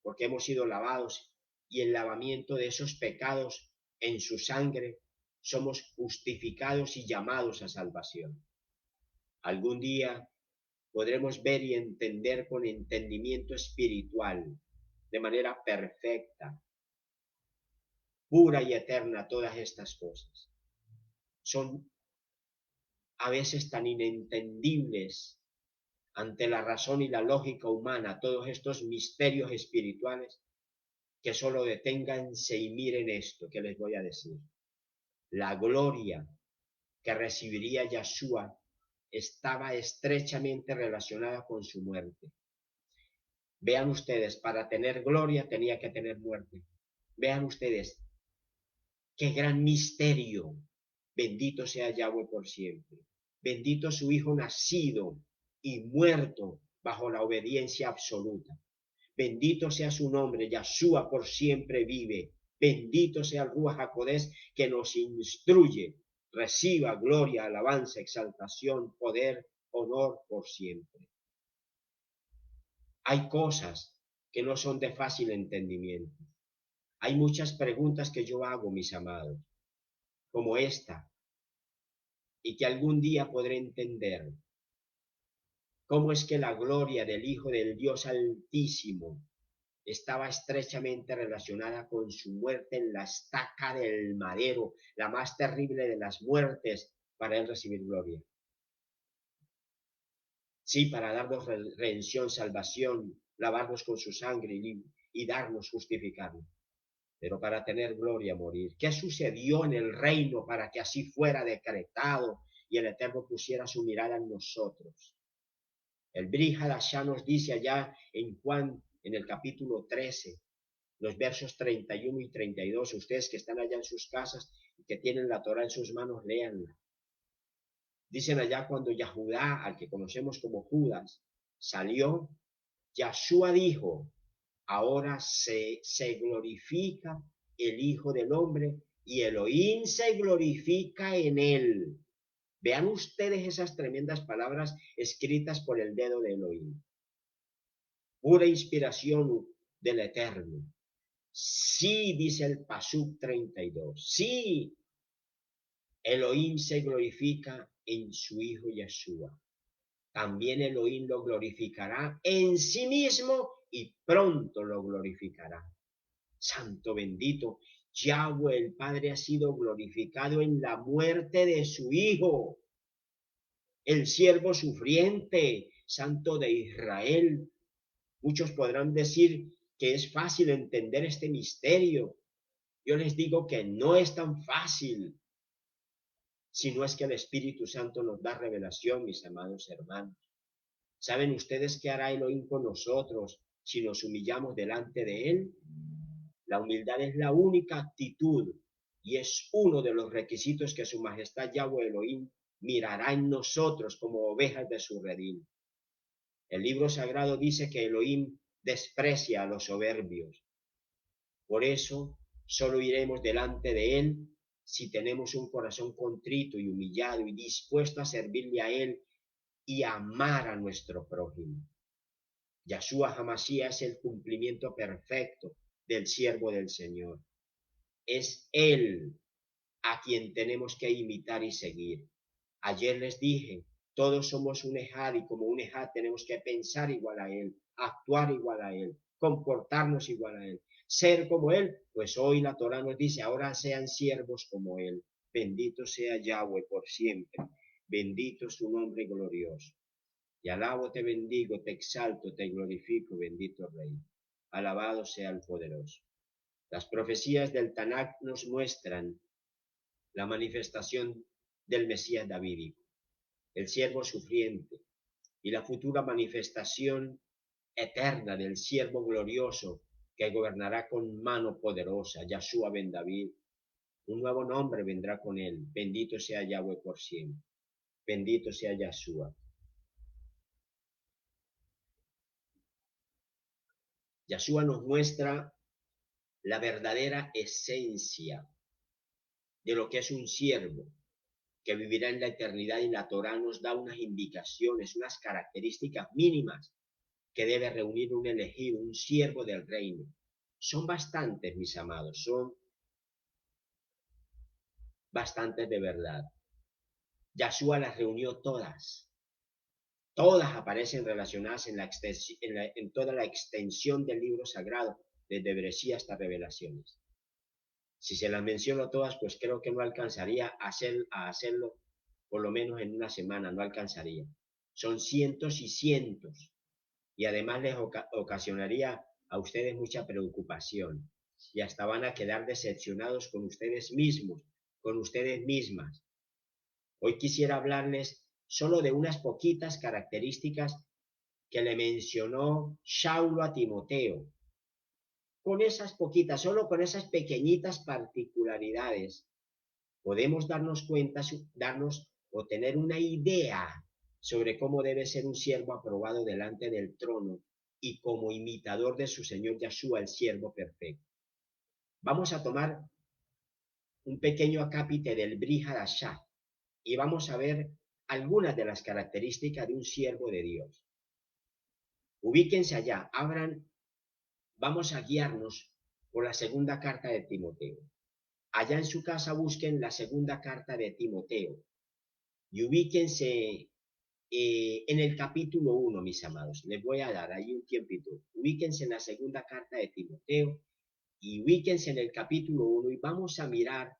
porque hemos sido lavados, y el lavamiento de esos pecados en su sangre, somos justificados y llamados a salvación. Algún día podremos ver y entender con entendimiento espiritual, de manera perfecta, pura y eterna, todas estas cosas. Son a veces tan inentendibles ante la razón y la lógica humana, todos estos misterios espirituales, que solo deténganse y miren esto que les voy a decir. La gloria que recibiría Yahshua estaba estrechamente relacionada con su muerte. Vean ustedes, para tener gloria tenía que tener muerte. Vean ustedes, qué gran misterio. Bendito sea Yahweh por siempre. Bendito su Hijo nacido y muerto bajo la obediencia absoluta. Bendito sea su nombre, Yahshua por siempre vive. Bendito sea el Ruach HaKodesh que nos instruye. Reciba gloria, alabanza, exaltación, poder, honor por siempre. Hay cosas que no son de fácil entendimiento. Hay muchas preguntas que yo hago, mis amados, como esta, y que algún día podré entender. ¿Cómo es que la gloria del Hijo del Dios Altísimo estaba estrechamente relacionada con su muerte en la estaca del madero, la más terrible de las muertes, para él recibir gloria? Sí, para darnos redención, salvación, lavarnos con su sangre y darnos justificarnos. Pero para tener gloria morir. ¿Qué sucedió en el reino para que así fuera decretado y el Eterno pusiera su mirada en nosotros? El Brit Hadashah nos dice allá en Juan, en el capítulo 13, los versos 31 y 32, ustedes que están allá en sus casas y que tienen la Torah en sus manos, léanla. Dicen allá cuando Yahudá, al que conocemos como Judas, salió, Yahshua dijo, ahora se glorifica el Hijo del Hombre y Elohim se glorifica en él. Vean ustedes esas tremendas palabras escritas por el dedo de Elohim. Pura inspiración del Eterno. Sí, dice el Pasuk 32. Sí, Elohim se glorifica en su Hijo Yeshua. También Elohim lo glorificará en sí mismo y pronto lo glorificará. Santo bendito, Yahweh el Padre ha sido glorificado en la muerte de su Hijo, el siervo sufriente, Santo de Israel. Muchos podrán decir que es fácil entender este misterio. Yo les digo que no es tan fácil, si no es que el Espíritu Santo nos da revelación, mis amados hermanos. ¿Saben ustedes qué hará Elohim con nosotros si nos humillamos delante de Él? La humildad es la única actitud y es uno de los requisitos que su majestad Yahweh Elohim mirará en nosotros como ovejas de su redil. El libro sagrado dice que Elohim desprecia a los soberbios. Por eso, solo iremos delante de Él si tenemos un corazón contrito y humillado y dispuesto a servirle a Él y amar a nuestro prójimo. Yahshua HaMashiach es el cumplimiento perfecto del siervo del Señor. Es Él a quien tenemos que imitar y seguir. Ayer les dije, todos somos un ejad y como un ejad tenemos que pensar igual a Él, actuar igual a Él, comportarnos igual a Él, ser como Él. Pues hoy la Torah nos dice, ahora sean siervos como Él. Bendito sea Yahweh por siempre. Bendito su nombre glorioso. Y alabo, te bendigo, te exalto, te glorifico, bendito Rey. Alabado sea el poderoso. Las profecías del Tanakh nos muestran la manifestación del Mesías davídico, el siervo sufriente, y la futura manifestación eterna del siervo glorioso que gobernará con mano poderosa, Yahshua ben David. Un nuevo nombre vendrá con él. Bendito sea Yahweh por siempre. Bendito sea Yahshua. Yahshua nos muestra la verdadera esencia de lo que es un siervo que vivirá en la eternidad, y la Torá nos da unas indicaciones, unas características mínimas que debe reunir un elegido, un siervo del reino. Son bastantes, mis amados, son bastantes de verdad. Yahshua las reunió todas. Todas aparecen relacionadas en toda la extensión del libro sagrado, desde Bereshí hasta Revelaciones. Si se las menciono todas, pues creo que no alcanzaría a hacerlo por lo menos en una semana, no alcanzaría. Son cientos y cientos, y además les ocasionaría a ustedes mucha preocupación, y hasta van a quedar decepcionados con ustedes mismos, con ustedes mismas. Hoy quisiera hablarles solo de unas poquitas características que le mencionó Saulo a Timoteo. Con esas poquitas, solo con esas pequeñitas particularidades, podemos darnos cuenta, o tener una idea sobre cómo debe ser un siervo aprobado delante del trono y como imitador de su Señor Yahshua, el siervo perfecto. Vamos a tomar un pequeño acápite del Brit Hadashah y vamos a ver algunas de las características de un siervo de Dios. Ubíquense allá, vamos a guiarnos por la segunda carta de Timoteo. Allá en su casa busquen la segunda carta de Timoteo y ubíquense en el capítulo 1, mis amados. Les voy a dar ahí un tiempito. Ubíquense en la segunda carta de Timoteo y ubíquense en el capítulo 1 y vamos a mirar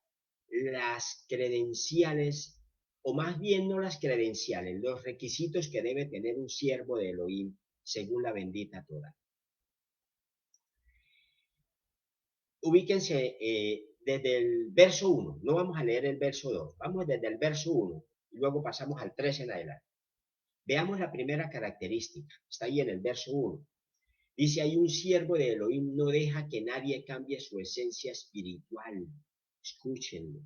las credenciales, o más bien no las credenciales, los requisitos que debe tener un siervo de Elohim según la bendita Torah. Ubíquense desde el verso 1, no vamos a leer el verso 2, vamos desde el verso 1 y luego pasamos al 3 en adelante. Veamos la primera característica, está ahí en el verso 1. Dice ahí: un siervo de Elohim no deja que nadie cambie su esencia espiritual. Escúchenlo.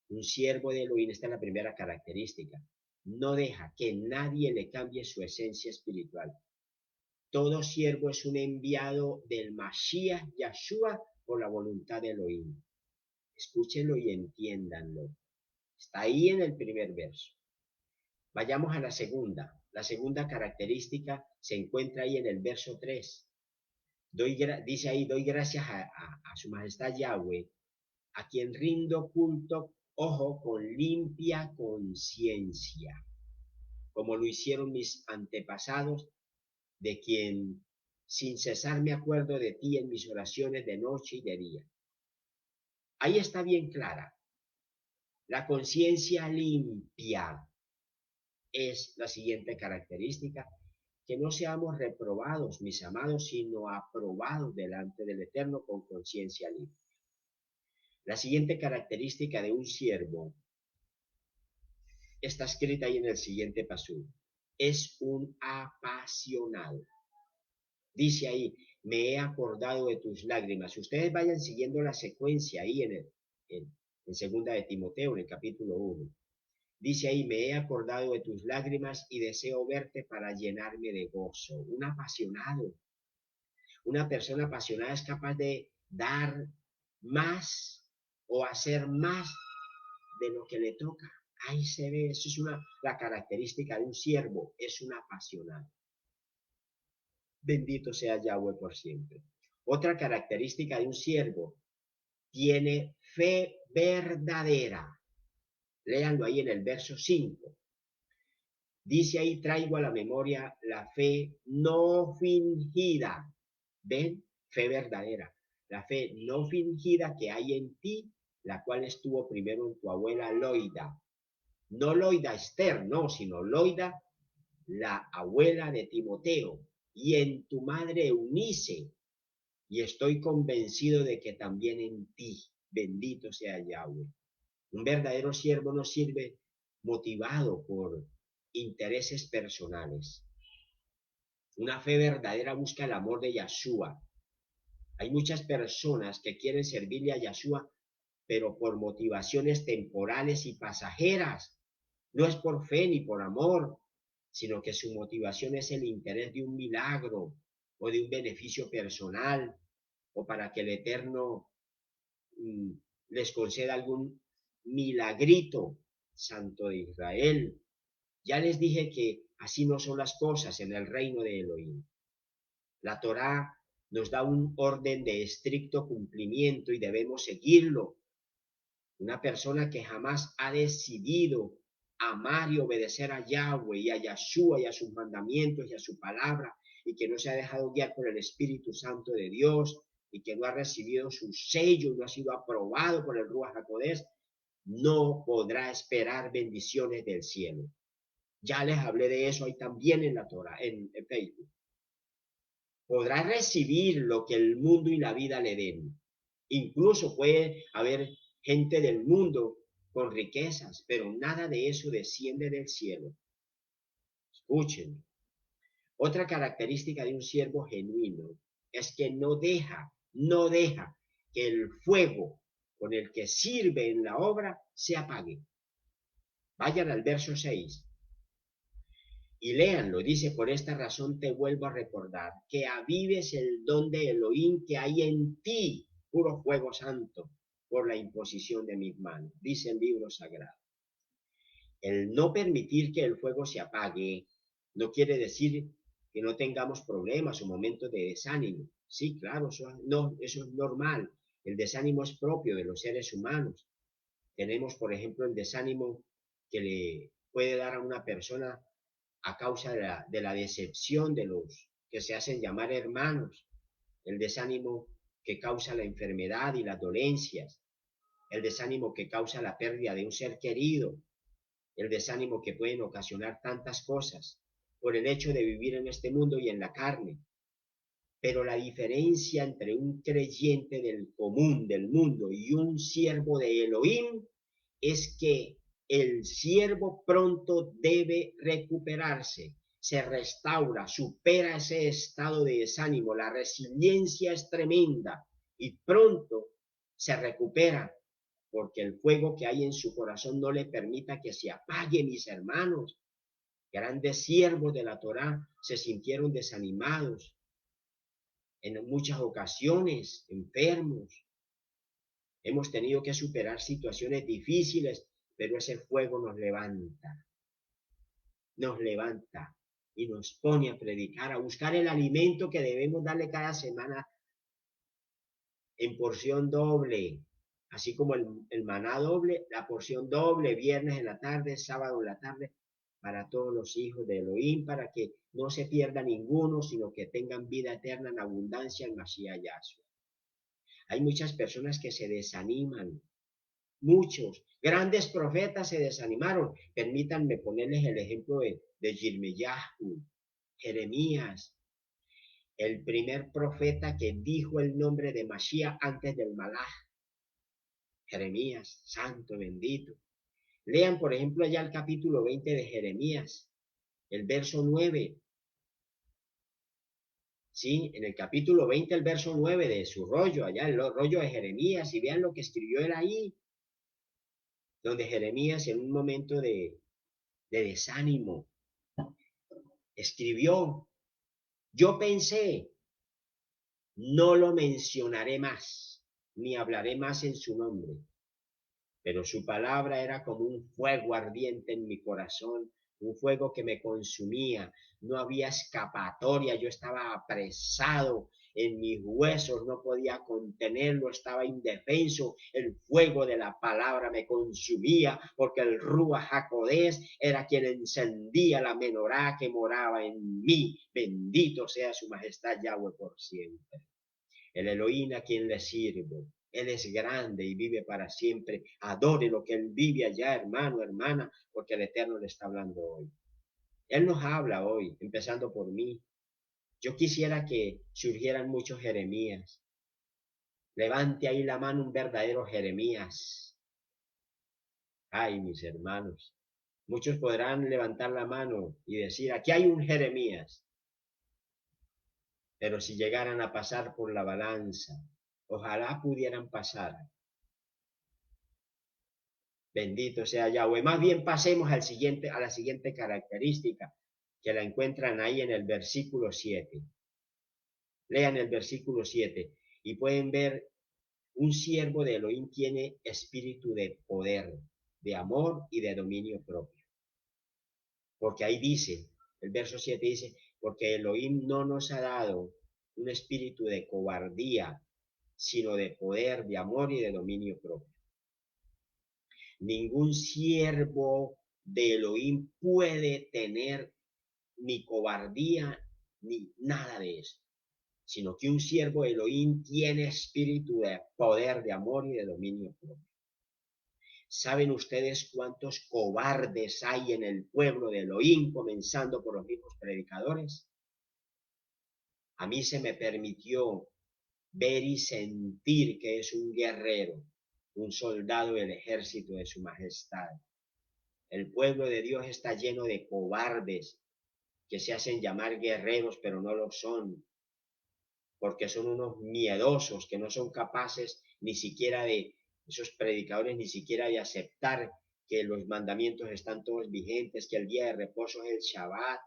Un siervo de Elohim, esta es la primera característica, no deja que nadie le cambie su esencia espiritual. Todo siervo es un enviado del Mashiach Yahshua por la voluntad de Elohim. Escúchenlo y entiéndanlo. Está ahí en el primer verso. Vayamos a la segunda. La segunda característica se encuentra ahí en el verso 3. Dice ahí: doy gracias a su majestad Yahweh, a quien rindo culto ojo, con limpia conciencia, como lo hicieron mis antepasados, de quien sin cesar me acuerdo de ti en mis oraciones de noche y de día. Ahí está bien clara. La conciencia limpia es la siguiente característica: que no seamos reprobados, mis amados, sino aprobados delante del Eterno con conciencia limpia. La siguiente característica de un siervo está escrita ahí en el siguiente pasú: es un apasionado. Dice ahí, me he acordado de tus lágrimas. Ustedes vayan siguiendo la secuencia ahí en segunda de Timoteo, en el capítulo 1. Dice ahí, me he acordado de tus lágrimas y deseo verte para llenarme de gozo. Un apasionado. Una persona apasionada es capaz de dar más o hacer más de lo que le toca. Ahí se ve, eso es la característica de un siervo, es un apasionado. Bendito sea Yahweh por siempre. Otra característica de un siervo: tiene fe verdadera. Léanlo ahí en el verso 5. Dice ahí, traigo a la memoria la fe no fingida. ¿Ven? Fe verdadera. La fe no fingida que hay en ti, la cual estuvo primero en tu abuela Loida. No Loida Esther, no, sino Loida, la abuela de Timoteo, y en tu madre Eunice, y estoy convencido de que también en ti. Bendito sea Yahweh. Un verdadero siervo no sirve motivado por intereses personales. Una fe verdadera busca el amor de Yahshua. Hay muchas personas que quieren servirle a Yahshua, pero por motivaciones temporales y pasajeras. No es por fe ni por amor, sino que su motivación es el interés de un milagro o de un beneficio personal, o para que el Eterno les conceda algún milagrito. Santo de Israel. Ya les dije que así no son las cosas en el reino de Elohim. La Torá nos da un orden de estricto cumplimiento y debemos seguirlo. Una persona que jamás ha decidido amar y obedecer a Yahweh y a Yahshua y a sus mandamientos y a su palabra, y que no se ha dejado guiar por el Espíritu Santo de Dios, y que no ha recibido su sello, no ha sido aprobado por el Ruach HaKodesh, no podrá esperar bendiciones del cielo. Ya les hablé de eso ahí también en la Torah, en Facebook. Podrá recibir lo que el mundo y la vida le den. Incluso puede haber gente del mundo con riquezas, pero nada de eso desciende del cielo. Escuchen. Otra característica de un siervo genuino es que no deja que el fuego con el que sirve en la obra se apague. Vayan al verso 6 y léanlo. Dice, por esta razón te vuelvo a recordar que avives el don de Elohim que hay en ti, puro fuego santo, por la imposición de mis manos. Dice el libro sagrado. El no permitir que el fuego se apague no quiere decir que no tengamos problemas o momentos de desánimo. Sí, claro, eso es normal. El desánimo es propio de los seres humanos. Tenemos, por ejemplo, el desánimo que le puede dar a una persona a causa de la decepción de los que se hacen llamar hermanos, el desánimo que causa la enfermedad y las dolencias, el desánimo que causa la pérdida de un ser querido, el desánimo que pueden ocasionar tantas cosas por el hecho de vivir en este mundo y en la carne. Pero la diferencia entre un creyente del común del mundo y un siervo de Elohim es que el siervo pronto debe recuperarse, se restaura, supera ese estado de desánimo, la resiliencia es tremenda y pronto se recupera, porque el fuego que hay en su corazón no le permita que se apague, mis hermanos. Grandes siervos de la Torá se sintieron desanimados, en muchas ocasiones enfermos. Hemos tenido que superar situaciones difíciles, pero ese fuego nos levanta y nos pone a predicar, a buscar el alimento que debemos darle cada semana en porción doble Así como el maná doble, la porción doble, viernes en la tarde, sábado en la tarde, para todos los hijos de Elohim, para que no se pierda ninguno, sino que tengan vida eterna en abundancia en Mashiach Yahshua. Hay muchas personas que se desaniman, muchos grandes profetas se desanimaron. Permítanme ponerles el ejemplo de Yirmiyahu, Jeremías, el primer profeta que dijo el nombre de Mashiach antes del Malach. Jeremías, santo, bendito. Lean, por ejemplo, allá el capítulo 20 de Jeremías, el verso 9. Sí, en el capítulo 20, el verso 9 de su rollo, allá el rollo de Jeremías, y vean lo que escribió él ahí, donde Jeremías en un momento de desánimo escribió: yo pensé, no lo mencionaré más, ni hablaré más en su nombre, pero su palabra era como un fuego ardiente en mi corazón, un fuego que me consumía, no había escapatoria, yo estaba apresado en mis huesos, no podía contenerlo, estaba indefenso, el fuego de la palabra me consumía, porque el Ruach HaKodesh era quien encendía la menorá que moraba en mí. Bendito sea su majestad Yahweh por siempre. El Elohim a quien le sirvo, Él es grande y vive para siempre. Adore lo que Él vive allá, hermano, hermana, porque el Eterno le está hablando hoy. Él nos habla hoy, empezando por mí. Yo quisiera que surgieran muchos Jeremías. Levante ahí la mano un verdadero Jeremías. Ay, mis hermanos. Muchos podrán levantar la mano y decir, aquí hay un Jeremías. Pero si llegaran a pasar por la balanza, ojalá pudieran pasar. Bendito sea Yahweh. Más bien pasemos a la siguiente característica, que la encuentran ahí en el versículo 7. Lean el versículo 7 y pueden ver: un siervo de Elohim tiene espíritu de poder, de amor y de dominio propio. Porque ahí dice, el verso 7 dice, porque Elohim no nos ha dado un espíritu de cobardía, sino de poder, de amor y de dominio propio. Ningún siervo de Elohim puede tener ni cobardía ni nada de eso, sino que un siervo de Elohim tiene espíritu de poder, de amor y de dominio propio. ¿Saben ustedes cuántos cobardes hay en el pueblo de Elohim, comenzando por los mismos predicadores? A mí se me permitió ver y sentir que es un guerrero, un soldado del ejército de su majestad. El pueblo de Dios está lleno de cobardes que se hacen llamar guerreros, pero no lo son, porque son unos miedosos que no son capaces ni siquiera de, esos predicadores, ni siquiera de aceptar que los mandamientos están todos vigentes, que el día de reposo es el Shabbat.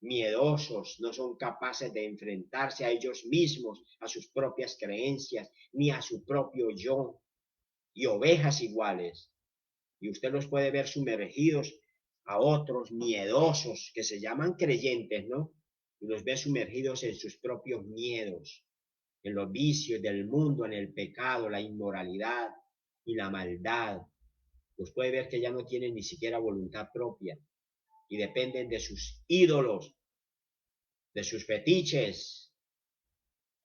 Miedosos, no son capaces de enfrentarse a ellos mismos, a sus propias creencias, ni a su propio yo, y ovejas iguales. Y usted los puede ver sumergidos a otros miedosos que se llaman creyentes, ¿no? Y los ve sumergidos en sus propios miedos, en los vicios del mundo, en el pecado, la inmoralidad y la maldad. Los puede ver que ya no tienen ni siquiera voluntad propia y dependen de sus ídolos, de sus fetiches,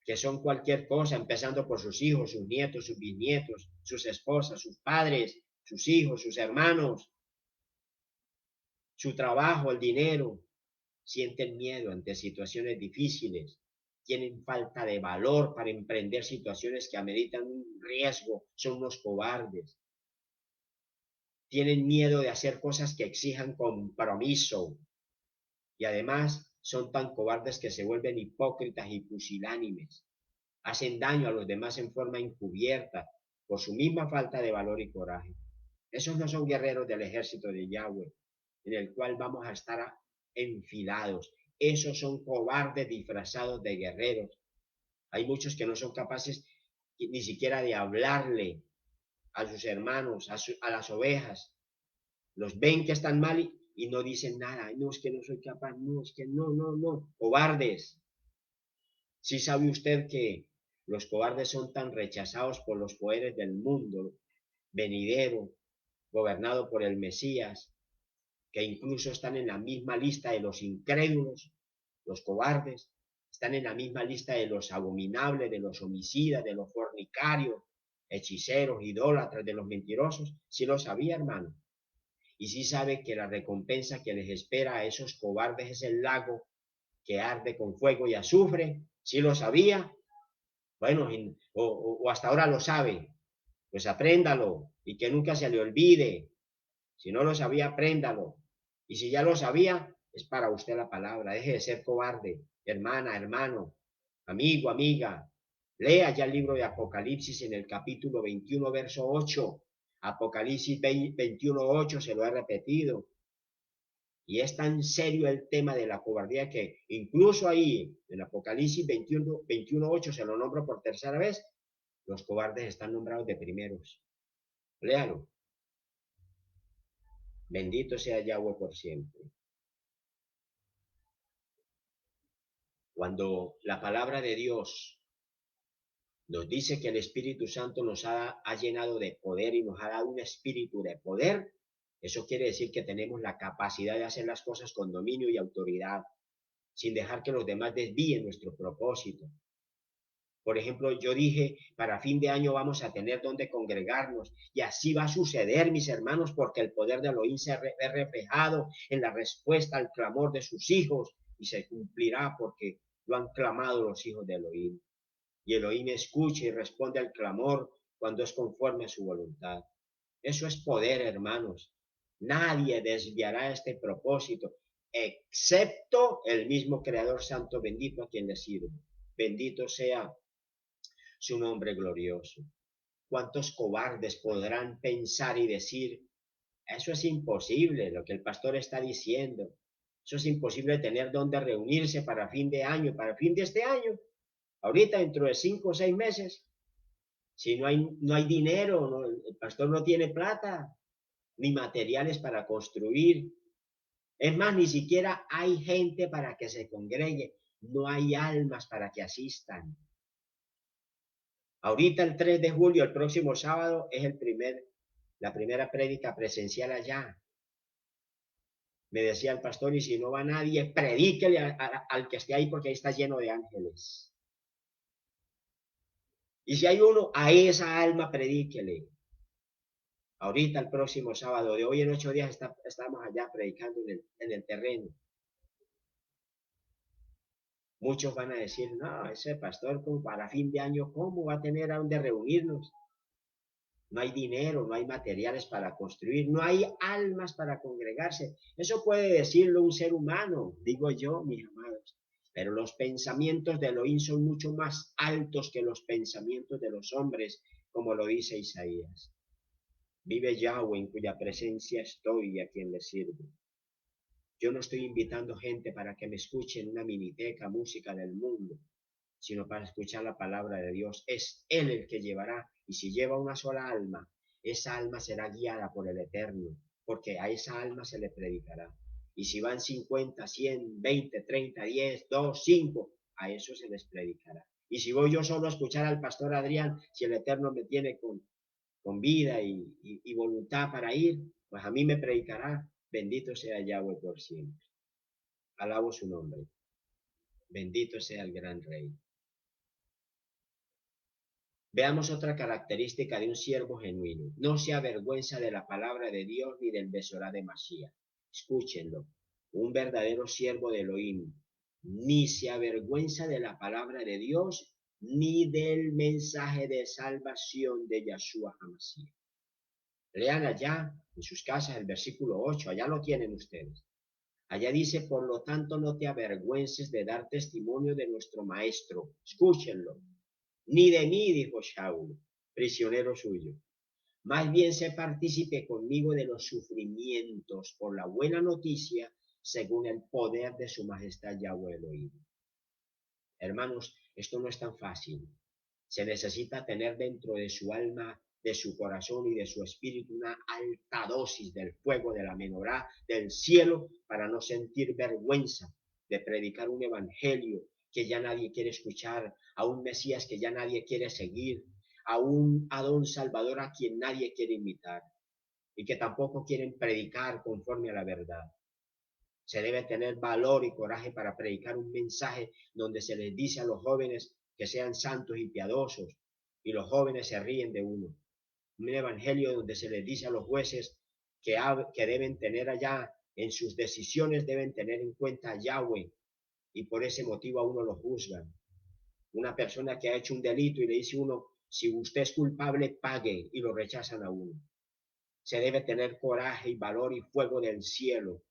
que son cualquier cosa, empezando por sus hijos, sus nietos, sus bisnietos, sus esposas, sus padres, sus hijos, sus hermanos, su trabajo, el dinero. Sienten miedo ante situaciones difíciles, tienen falta de valor para emprender situaciones que ameritan un riesgo, son unos cobardes. Tienen miedo de hacer cosas que exijan compromiso y además son tan cobardes que se vuelven hipócritas y pusilánimes. Hacen daño a los demás en forma encubierta por su misma falta de valor y coraje. Esos no son guerreros del ejército de Yahweh, en el cual vamos a estar enfilados. Esos son cobardes disfrazados de guerreros. Hay muchos que no son capaces ni siquiera de hablarle a sus hermanos, a las ovejas. Los ven que están mal y no dicen nada. No, es que no soy capaz. No, es que no. Cobardes. ¿Sí sabe usted que Los cobardes son tan rechazados por los poderes del mundo venidero, gobernado por el Mesías, que incluso están en la misma lista de los incrédulos, los cobardes, están en la misma lista de los abominables, de los homicidas, de los fornicarios, hechiceros, idólatras, de los mentirosos. Sí lo sabía, hermano. Y sí sabe que la recompensa que les espera a esos cobardes es el lago que arde con fuego y azufre. Sí lo sabía. Bueno, o hasta ahora lo sabe. Pues apréndalo y que nunca se le olvide. Si no lo sabía, apréndalo. Y si ya lo sabía, es para usted la palabra. Deje de ser cobarde, hermana, hermano, amigo, amiga. Lea ya el libro de Apocalipsis en el capítulo 21, verso 8. Apocalipsis 21, 8, se lo he repetido. Y es tan serio el tema de la cobardía que incluso ahí, en Apocalipsis 21, 8, se lo nombro por tercera vez, los cobardes están nombrados de primeros. Léalo. Bendito sea Yahweh por siempre. Cuando la palabra de Dios nos dice que el Espíritu Santo nos ha llenado de poder y nos ha dado un espíritu de poder, eso quiere decir que tenemos la capacidad de hacer las cosas con dominio y autoridad, sin dejar que los demás desvíen nuestro propósito. Por ejemplo, yo dije, para fin de año vamos a tener donde congregarnos y así va a suceder, mis hermanos, porque el poder de Elohim se ve reflejado en la respuesta al clamor de sus hijos y se cumplirá porque lo han clamado los hijos de Elohim. Y Elohim escucha y responde al clamor cuando es conforme a su voluntad. Eso es poder, hermanos. Nadie desviará este propósito, excepto el mismo Creador Santo bendito a quien le sirve. Bendito sea su nombre glorioso. ¿Cuántos cobardes podrán pensar y decir, eso es imposible, lo que el pastor está diciendo? Eso es imposible tener donde reunirse para fin de año, para fin de este año. Ahorita, dentro de 5 o 6 meses, si no hay dinero, el pastor no tiene plata, ni materiales para construir. Es más, ni siquiera hay gente para que se congregue, no hay almas para que asistan. Ahorita el 3 de julio, el próximo sábado, es la primera prédica presencial allá. Me decía el pastor, y si no va nadie, predíquele al que esté ahí porque ahí está lleno de ángeles. Y si hay uno, a esa alma predíquele. Ahorita el próximo sábado, de hoy en 8 días, estamos allá predicando en el terreno. Muchos van a decir, no, ese pastor para fin de año, ¿cómo va a tener a dónde reunirnos? No hay dinero, no hay materiales para construir, no hay almas para congregarse. Eso puede decirlo un ser humano, digo yo, mis amados. Pero los pensamientos de Elohim son mucho más altos que los pensamientos de los hombres, como lo dice Isaías. Vive Yahweh, en cuya presencia estoy y a quien le sirvo. Yo no estoy invitando gente para que me escuchen una miniteca, música del mundo, sino para escuchar la palabra de Dios. Es Él el que llevará, y si lleva una sola alma, esa alma será guiada por el Eterno, porque a esa alma se le predicará. Y si van 50, 100, 20, 30, 10, 2, 5, a eso se les predicará. Y si voy yo solo a escuchar al pastor Adrián, si el Eterno me tiene con vida y voluntad para ir, pues a mí me predicará. Bendito sea Yahweh por siempre. Alabo su nombre. Bendito sea el gran Rey. Veamos otra característica de un siervo genuino. No se avergüenza de la palabra de Dios ni del Besorá de Mashiach. Escúchenlo. Un verdadero siervo de Elohim ni se avergüenza de la palabra de Dios ni del mensaje de salvación de Yahshua HaMashiach. Lean allá en sus casas el versículo 8. Allá lo tienen ustedes. Allá dice, por lo tanto, no te avergüences de dar testimonio de nuestro Maestro. Escúchenlo. Ni de mí, dijo Shaul, prisionero suyo. Más bien sé partícipe conmigo de los sufrimientos por la buena noticia, según el poder de su majestad Yahweh Elohim. Hermanos, esto no es tan fácil. Se necesita tener dentro de su alma, de su corazón y de su espíritu una alta dosis del fuego de la menorá del cielo para no sentir vergüenza de predicar un evangelio que ya nadie quiere escuchar, a un Mesías que ya nadie quiere seguir, a un Adón Salvador a quien nadie quiere imitar y que tampoco quieren predicar conforme a la verdad. Se debe tener valor y coraje para predicar un mensaje donde se les dice a los jóvenes que sean santos y piadosos y los jóvenes se ríen de uno. Un evangelio donde se les dice a los jueces que deben tener allá en sus decisiones, deben tener en cuenta a Yahweh y por ese motivo a uno lo juzgan. Una persona que ha hecho un delito y le dice a uno, si usted es culpable, pague, y lo rechazan a uno. Se debe tener coraje y valor y fuego del cielo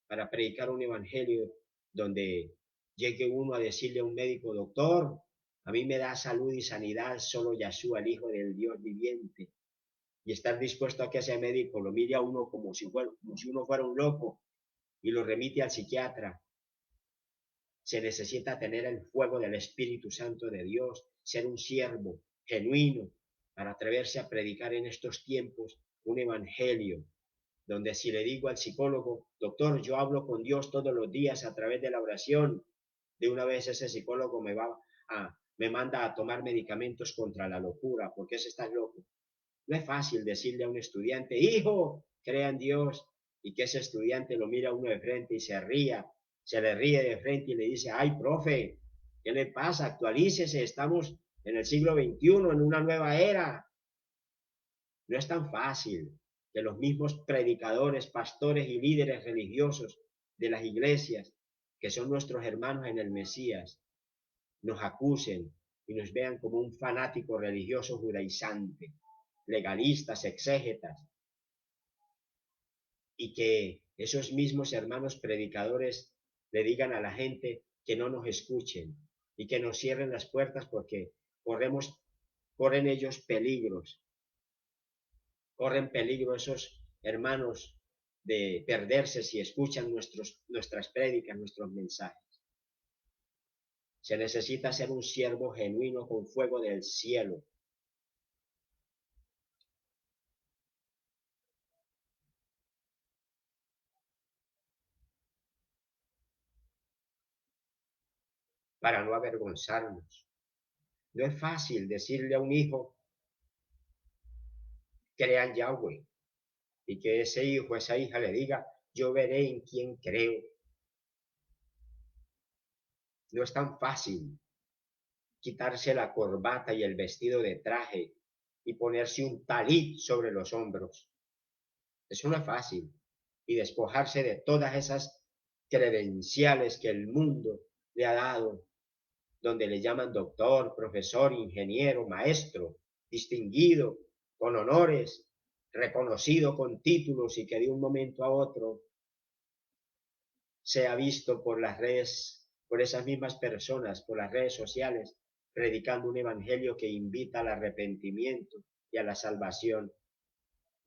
para predicar un evangelio donde llegue uno a decirle a un médico, doctor, a mí me da salud y sanidad solo Yahshua, el Hijo del Dios viviente. Y estar dispuesto a que ese médico lo mire a uno como si uno fuera un loco y lo remite al psiquiatra. Se necesita tener el fuego del Espíritu Santo de Dios, ser un siervo genuino para atreverse a predicar en estos tiempos un evangelio donde si le digo al psicólogo, doctor, yo hablo con Dios todos los días a través de la oración, de una vez ese psicólogo me manda a tomar medicamentos contra la locura, porque ese está loco. No es fácil decirle a un estudiante, hijo, crea en Dios, y que ese estudiante lo mira a uno de frente y se le ríe de frente y le dice, ay, profe, ¿qué le pasa? Actualícese, estamos en el siglo XXI, en una nueva era. No es tan fácil que los mismos predicadores, pastores y líderes religiosos de las iglesias, que son nuestros hermanos en el Mesías, nos acusen y nos vean como un fanático religioso judaizante, legalistas, exégetas, y que esos mismos hermanos predicadores le digan a la gente que no nos escuchen y que nos cierren las puertas porque corren ellos peligros, corren peligro esos hermanos de perderse si escuchan nuestras prédicas, nuestros mensajes. Se necesita ser un siervo genuino con fuego del cielo. Para no avergonzarnos. No es fácil decirle a un hijo, crea en Yahweh, y que ese hijo, esa hija le diga, yo veré en quién creo. No es tan fácil quitarse la corbata y el vestido de traje y ponerse un talit sobre los hombros. Eso no es fácil. Y despojarse de todas esas credenciales que el mundo le ha dado, donde le llaman doctor, profesor, ingeniero, maestro, distinguido, con honores, reconocido con títulos y que de un momento a otro sea visto por las redes, por esas mismas personas, por las redes sociales, predicando un evangelio que invita al arrepentimiento y a la salvación,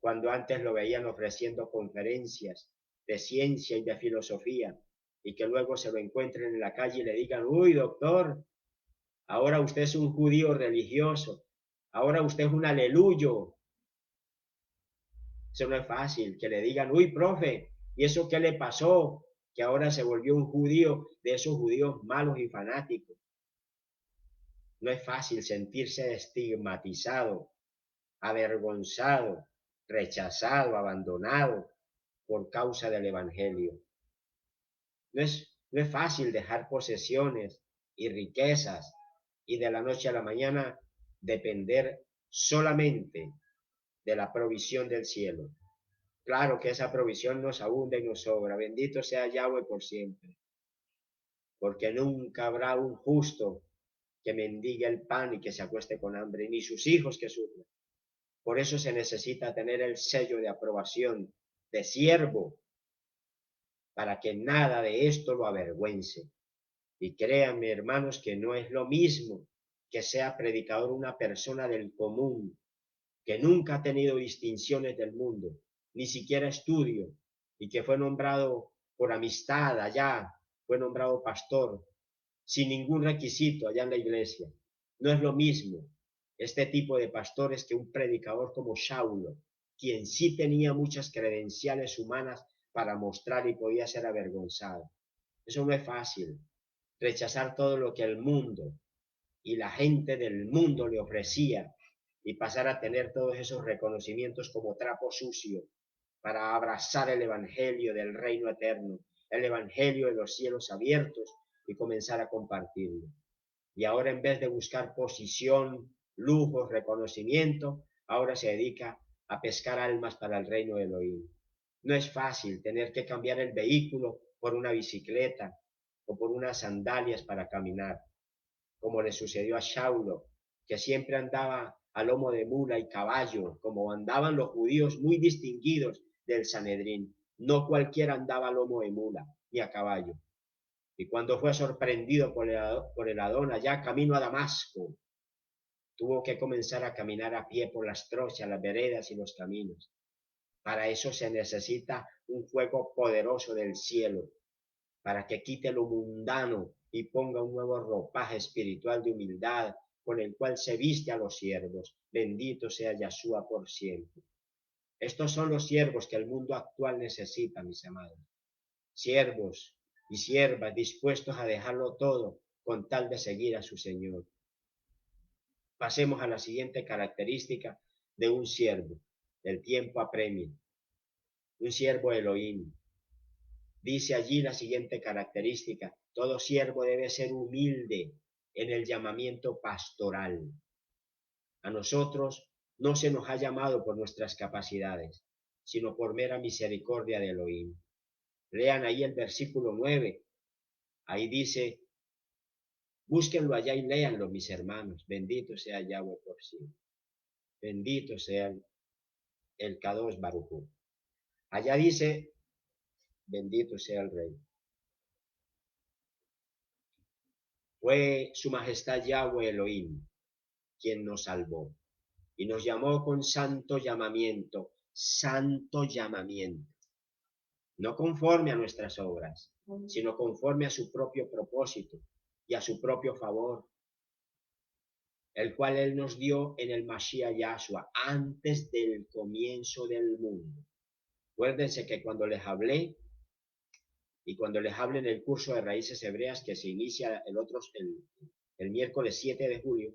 cuando antes lo veían ofreciendo conferencias de ciencia y de filosofía, y que luego se lo encuentren en la calle y le digan, uy, doctor, ahora usted es un judío religioso, ahora usted es un aleluyo. Eso no es fácil, que le digan, uy, profe, ¿y eso qué le pasó? Que ahora se volvió un judío de esos judíos malos y fanáticos. No es fácil sentirse estigmatizado, avergonzado, rechazado, abandonado por causa del Evangelio. No es fácil dejar posesiones y riquezas y de la noche a la mañana depender solamente de la provisión del cielo. Claro que esa provisión nos abunda y nos sobra. Bendito sea Yahweh por siempre. Porque nunca habrá un justo que mendigue el pan y que se acueste con hambre, ni sus hijos que sufran. Por eso se necesita tener el sello de aprobación de siervo, para que nada de esto lo avergüence. Y créanme, hermanos, que no es lo mismo que sea predicador una persona del común, que nunca ha tenido distinciones del mundo, ni siquiera estudio, y que fue nombrado por amistad allá, fue nombrado pastor, sin ningún requisito allá en la iglesia. No es lo mismo este tipo de pastores que un predicador como Saulo, quien sí tenía muchas credenciales humanas para mostrar y podía ser avergonzado. Eso no es fácil. rechazar todo lo que el mundo y la gente del mundo le ofrecía y pasar a tener todos esos reconocimientos como trapo sucio para abrazar el evangelio del reino eterno, el evangelio de los cielos abiertos y comenzar a compartirlo. Y ahora en vez de buscar posición, lujos, reconocimiento, ahora se dedica a pescar almas para el reino de Elohim. No es fácil tener que cambiar el vehículo por una bicicleta o por unas sandalias para caminar, como le sucedió a Saulo, que siempre andaba a lomo de mula y caballo, como andaban los judíos muy distinguidos del Sanedrín. No cualquiera andaba a lomo de mula ni a caballo. Y cuando fue sorprendido por el Adón allá camino a Damasco, tuvo que comenzar a caminar a pie por las trochas, las veredas y los caminos. Para eso se necesita un fuego poderoso del cielo, para que quite lo mundano y ponga un nuevo ropaje espiritual de humildad, con el cual se viste a los siervos. Bendito sea Yahshua por siempre. Estos son los siervos que el mundo actual necesita, mis amados. Siervos y siervas dispuestos a dejarlo todo con tal de seguir a su Señor. Pasemos a la siguiente característica de un siervo. El tiempo apremia. Un siervo Elohim. Dice allí la siguiente característica: todo siervo debe ser humilde en el llamamiento pastoral. A nosotros no se nos ha llamado por nuestras capacidades, sino por mera misericordia de Elohim. Lean ahí el versículo 9. Ahí dice, búsquenlo allá y léanlo, mis hermanos. Bendito sea Yahweh por sí. Bendito sea el Kadosh Baruj Hu. Allá dice, bendito sea el Rey. Fue su majestad Yahweh Elohim quien nos salvó y nos llamó con santo llamamiento, no conforme a nuestras obras, sino conforme a su propio propósito y a su propio favor, el cual Él nos dio en el Mashiach Yahshua antes del comienzo del mundo. Acuérdense que cuando les hablé y cuando les hablé en el curso de raíces hebreas que se inicia el miércoles 7 de julio,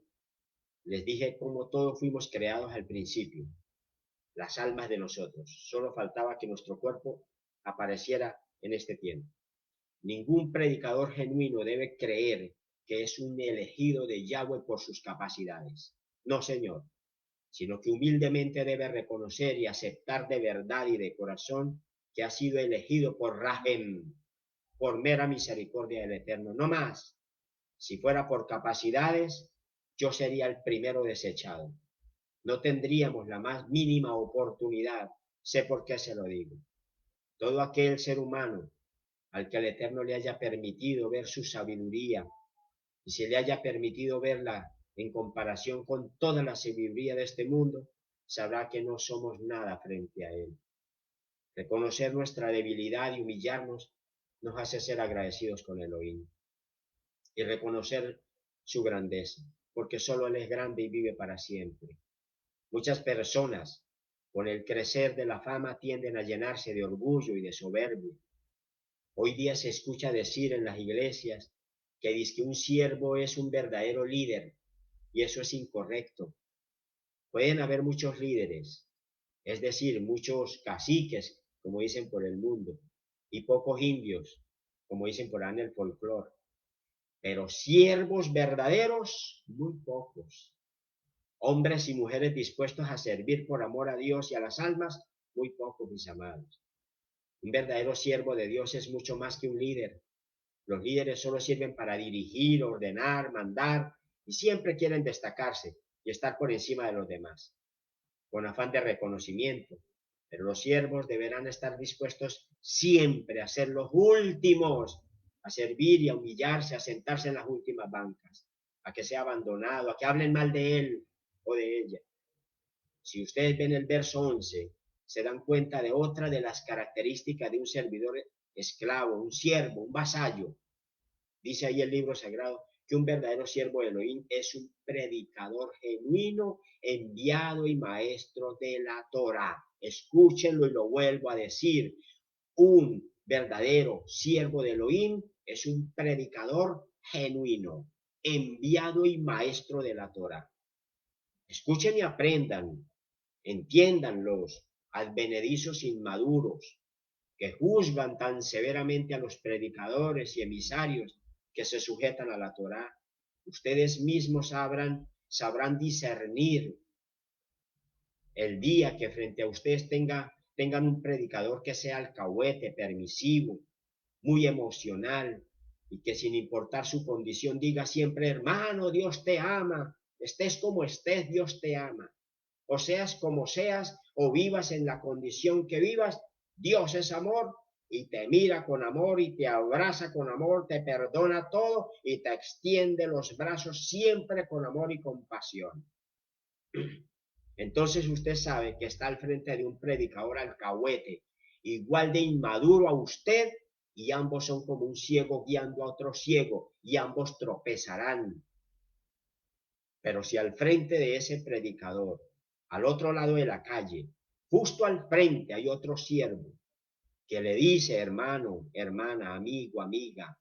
les dije cómo todos fuimos creados al principio, las almas de nosotros. Solo faltaba que nuestro cuerpo apareciera en este tiempo. Ningún predicador genuino debe creer que es un elegido de Yahweh por sus capacidades. No, señor, sino que humildemente debe reconocer y aceptar de verdad y de corazón que ha sido elegido por Rahem, por mera misericordia del Eterno, no más. Si fuera por capacidades, yo sería el primero desechado. No tendríamos la más mínima oportunidad. Sé por qué se lo digo. Todo aquel ser humano al que el Eterno le haya permitido ver su sabiduría y se le haya permitido verla en comparación con toda la sabiduría de este mundo, sabrá que no somos nada frente a Él. Reconocer nuestra debilidad y humillarnos nos hace ser agradecidos con Elohim y reconocer su grandeza, porque solo Él es grande y vive para siempre. Muchas personas, con el crecer de la fama, tienden a llenarse de orgullo y de soberbia. Hoy día se escucha decir en las iglesias que dice que un siervo es un verdadero líder, y eso es incorrecto. Pueden haber muchos líderes, es decir, muchos caciques, como dicen por el mundo, y pocos indios, como dicen por ahí en el folclore. Pero siervos verdaderos, muy pocos. Hombres y mujeres dispuestos a servir por amor a Dios y a las almas, muy pocos, mis amados. Un verdadero siervo de Dios es mucho más que un líder. Los líderes solo sirven para dirigir, ordenar, mandar, y siempre quieren destacarse y estar por encima de los demás, con afán de reconocimiento. Pero los siervos deberán estar dispuestos siempre a ser los últimos, a servir y a humillarse, a sentarse en las últimas bancas, a que sea abandonado, a que hablen mal de él o de ella. Si ustedes ven el verso 11, se dan cuenta de otra de las características de un servidor esclavo, un siervo, un vasallo. Dice ahí el libro sagrado que un verdadero siervo de Elohim es un predicador genuino, enviado y maestro de la Torah. Escúchenlo y lo vuelvo a decir. Un verdadero siervo de Elohim es un predicador genuino, enviado y maestro de la Torá. Escuchen y aprendan, entiendan los advenedizos inmaduros que juzgan tan severamente a los predicadores y emisarios que se sujetan a la Torá. Ustedes mismos sabrán discernir el día que frente a ustedes tengan un predicador que sea alcahuete, permisivo, muy emocional, y que sin importar su condición diga siempre: hermano, Dios te ama, estés como estés, Dios te ama, o seas como seas, o vivas en la condición que vivas, Dios es amor y te mira con amor y te abraza con amor, te perdona todo y te extiende los brazos siempre con amor y compasión. Entonces usted sabe que está al frente de un predicador alcahuete, igual de inmaduro a usted, y ambos son como un ciego guiando a otro ciego, y ambos tropezarán. Pero si al frente de ese predicador, al otro lado de la calle, justo al frente, hay otro siervo que le dice: hermano, hermana, amigo, amiga,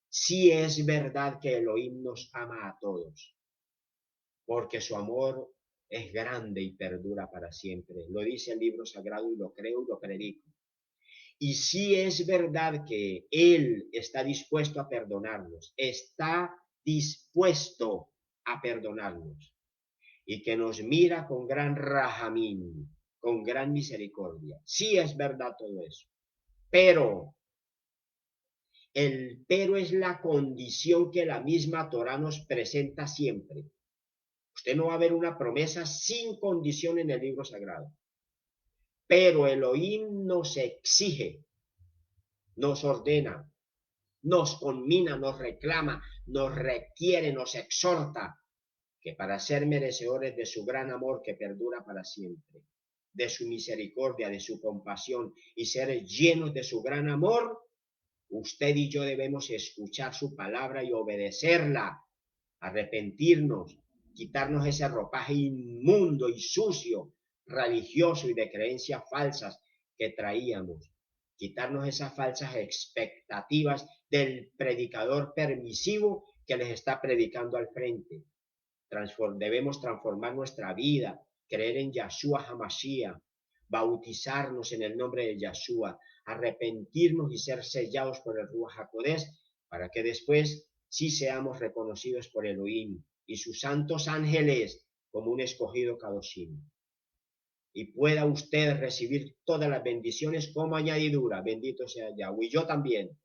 sí es verdad que Elohim nos ama a todos, porque su amor es grande y perdura para siempre. Lo dice el libro sagrado y lo creo y lo predico. Y sí es verdad que Él está dispuesto a perdonarnos, está dispuesto a perdonarnos, y que nos mira con gran rajamín, con gran misericordia. Sí es verdad todo eso. Pero el pero es la condición que la misma Torá nos presenta siempre. Usted no va a ver una promesa sin condición en el libro sagrado. Pero Elohim nos exige, nos ordena, nos conmina, nos reclama, nos requiere, nos exhorta, que para ser merecedores de su gran amor que perdura para siempre, de su misericordia, de su compasión, y ser llenos de su gran amor, usted y yo debemos escuchar su palabra y obedecerla, arrepentirnos, quitarnos ese ropaje inmundo y sucio, religioso y de creencias falsas que traíamos, quitarnos esas falsas expectativas del predicador permisivo que les está predicando al frente. Debemos transformar nuestra vida, creer en Yahshua HaMashiach, bautizarnos en el nombre de Yahshua, arrepentirnos y ser sellados por el Ruach HaKodesh, para que después sí seamos reconocidos por Elohim y sus santos ángeles como un escogido Kadoshim. Y pueda usted recibir todas las bendiciones como añadidura. Bendito sea Yahweh. Y yo también.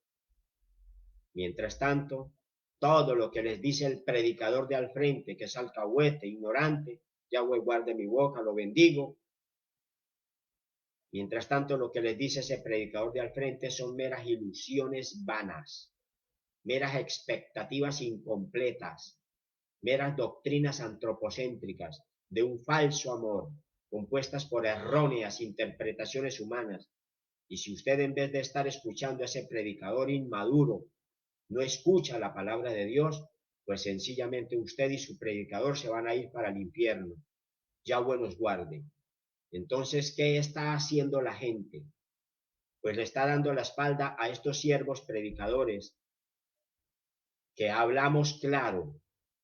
Mientras tanto, todo lo que les dice el predicador de al frente, que es alcahuete, ignorante, Yahweh guarde mi boca, lo bendigo. Mientras tanto, lo que les dice ese predicador de al frente son meras ilusiones vanas, meras expectativas incompletas, meras doctrinas antropocéntricas de un falso amor, compuestas por erróneas interpretaciones humanas. Y si usted, en vez de estar escuchando a ese predicador inmaduro, no escucha la palabra de Dios, pues sencillamente usted y su predicador se van a ir para el infierno. Yahweh nos guarde. Entonces, ¿qué está haciendo la gente? Pues le está dando la espalda a estos siervos predicadores que hablamos claro,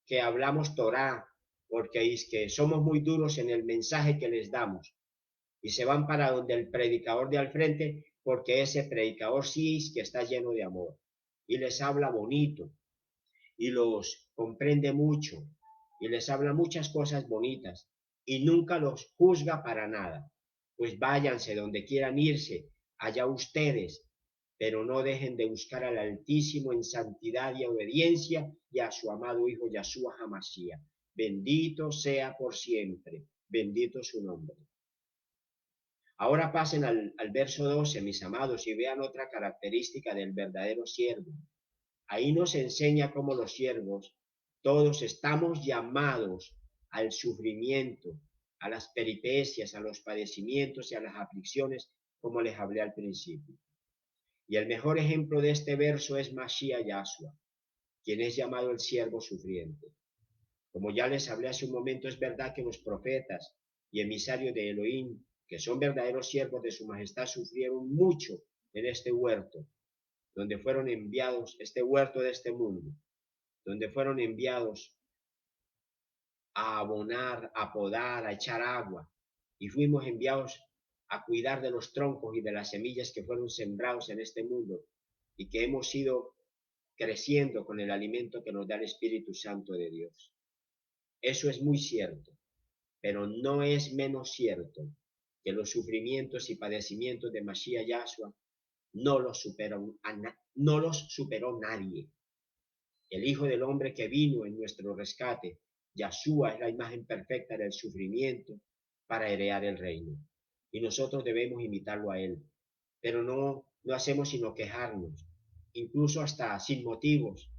que hablamos Torá, porque es que somos muy duros en el mensaje que les damos, y se van para donde el predicador de al frente, porque ese predicador sí es que está lleno de amor y les habla bonito y los comprende mucho y les habla muchas cosas bonitas y nunca los juzga para nada. Pues váyanse donde quieran irse, allá ustedes, pero no dejen de buscar al Altísimo en santidad y obediencia, y a su amado Hijo Yahshua HaMashiach. Bendito sea por siempre, bendito su nombre. Ahora pasen al verso 12, mis amados, y vean otra característica del verdadero siervo. Ahí nos enseña cómo los siervos, todos estamos llamados al sufrimiento, a las peripecias, a los padecimientos y a las aflicciones, como les hablé al principio. Y el mejor ejemplo de este verso es Mashiach Yahshua, quien es llamado el siervo sufriente. Como ya les hablé hace un momento, es verdad que los profetas y emisarios de Elohim, que son verdaderos siervos de su majestad, sufrieron mucho en este huerto, donde fueron enviados, este huerto de este mundo, donde fueron enviados a abonar, a podar, a echar agua, y fuimos enviados a cuidar de los troncos y de las semillas que fueron sembrados en este mundo y que hemos ido creciendo con el alimento que nos da el Espíritu Santo de Dios. Eso es muy cierto, pero no es menos cierto que los sufrimientos y padecimientos de Mashiach Yahshua no los superó nadie. El Hijo del Hombre que vino en nuestro rescate, Yahshua, es la imagen perfecta del sufrimiento para heredar el reino. Y nosotros debemos imitarlo a Él. Pero no hacemos sino quejarnos, incluso hasta sin motivos.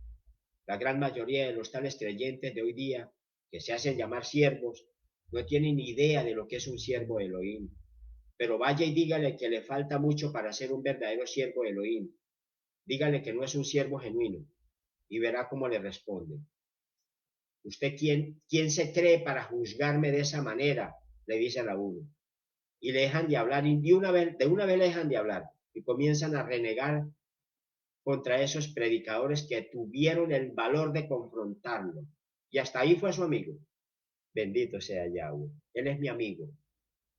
La gran mayoría de los tales creyentes de hoy día, que se hacen llamar siervos, no tienen ni idea de lo que es un siervo de Elohim. Pero vaya y dígale que le falta mucho para ser un verdadero siervo de Elohim. Dígale que no es un siervo genuino y verá cómo le responde. ¿Usted quién se cree para juzgarme de esa manera? Le dicen a uno. Y le dejan de hablar y de una vez le dejan de hablar y comienzan a renegar contra esos predicadores que tuvieron el valor de confrontarlo. Y hasta ahí fue su amigo. Bendito sea Yahweh. Él es mi amigo.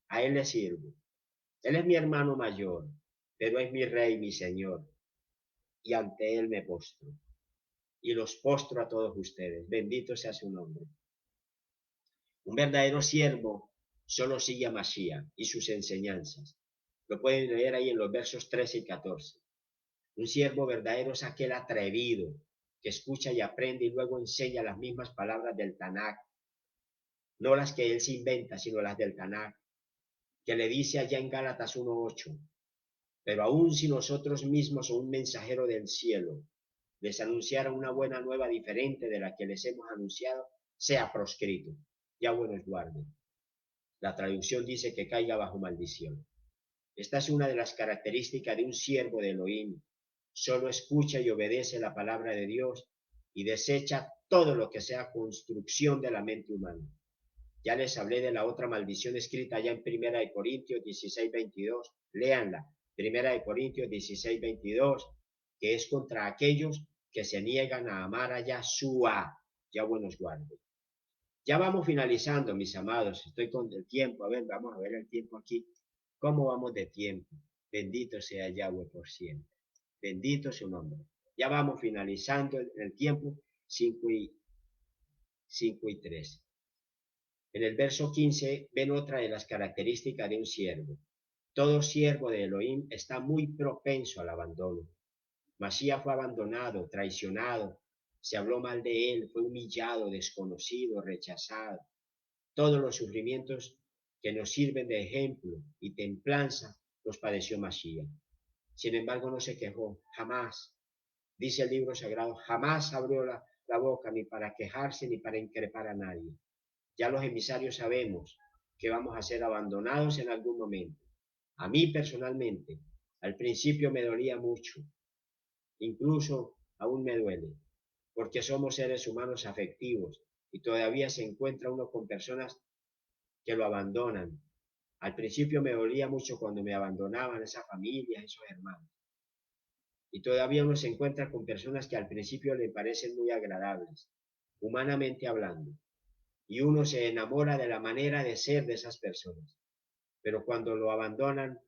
A él le sirvo. Él es mi hermano mayor, pero es mi rey, mi señor. Y ante él me postro. Y los postro a todos ustedes. Bendito sea su nombre. Un verdadero siervo solo sigue a Mashiach y sus enseñanzas. Lo pueden leer ahí en los versos 13 y 14. Un siervo verdadero es aquel atrevido que escucha y aprende y luego enseña las mismas palabras del Tanakh, no las que él se inventa, sino las del Tanakh, que le dice allá en Gálatas 1:8, pero aun si nosotros mismos o un mensajero del cielo les anunciara una buena nueva diferente de la que les hemos anunciado, sea proscrito. Yahweh nos guarde. La traducción dice que caiga bajo maldición. Esta es una de las características de un siervo de Elohim. Solo escucha y obedece la palabra de Dios y desecha todo lo que sea construcción de la mente humana. Ya les hablé de la otra maldición escrita ya en 1 Corintios 16:22. Léanla. 1 Corintios 16:22, que es contra aquellos que se niegan a amar a Yahshua. Yahweh nos guarde. Ya vamos finalizando, mis amados. Estoy con el tiempo. A ver, vamos a ver el tiempo aquí. ¿Cómo vamos de tiempo? Bendito sea Yahweh por siempre. Bendito su nombre. Ya vamos finalizando el tiempo. 5:3. En el verso 15 ven otra de las características de un siervo. Todo siervo de Elohim está muy propenso al abandono. Masías fue abandonado, traicionado, se habló mal de él, fue humillado, desconocido, rechazado. Todos los sufrimientos que nos sirven de ejemplo y templanza los padeció Masías. Sin embargo, no se quejó, jamás. Dice el libro sagrado, jamás abrió la boca ni para quejarse ni para increpar a nadie. Ya los emisarios sabemos que vamos a ser abandonados en algún momento. A mí personalmente, al principio me dolía mucho, incluso aún me duele, porque somos seres humanos afectivos y todavía se encuentra uno con personas que lo abandonan. Al principio me dolía mucho cuando me abandonaban esas familias, esos hermanos. Y todavía uno se encuentra con personas que al principio le parecen muy agradables, humanamente hablando. Y uno se enamora de la manera de ser de esas personas. Pero cuando lo abandonan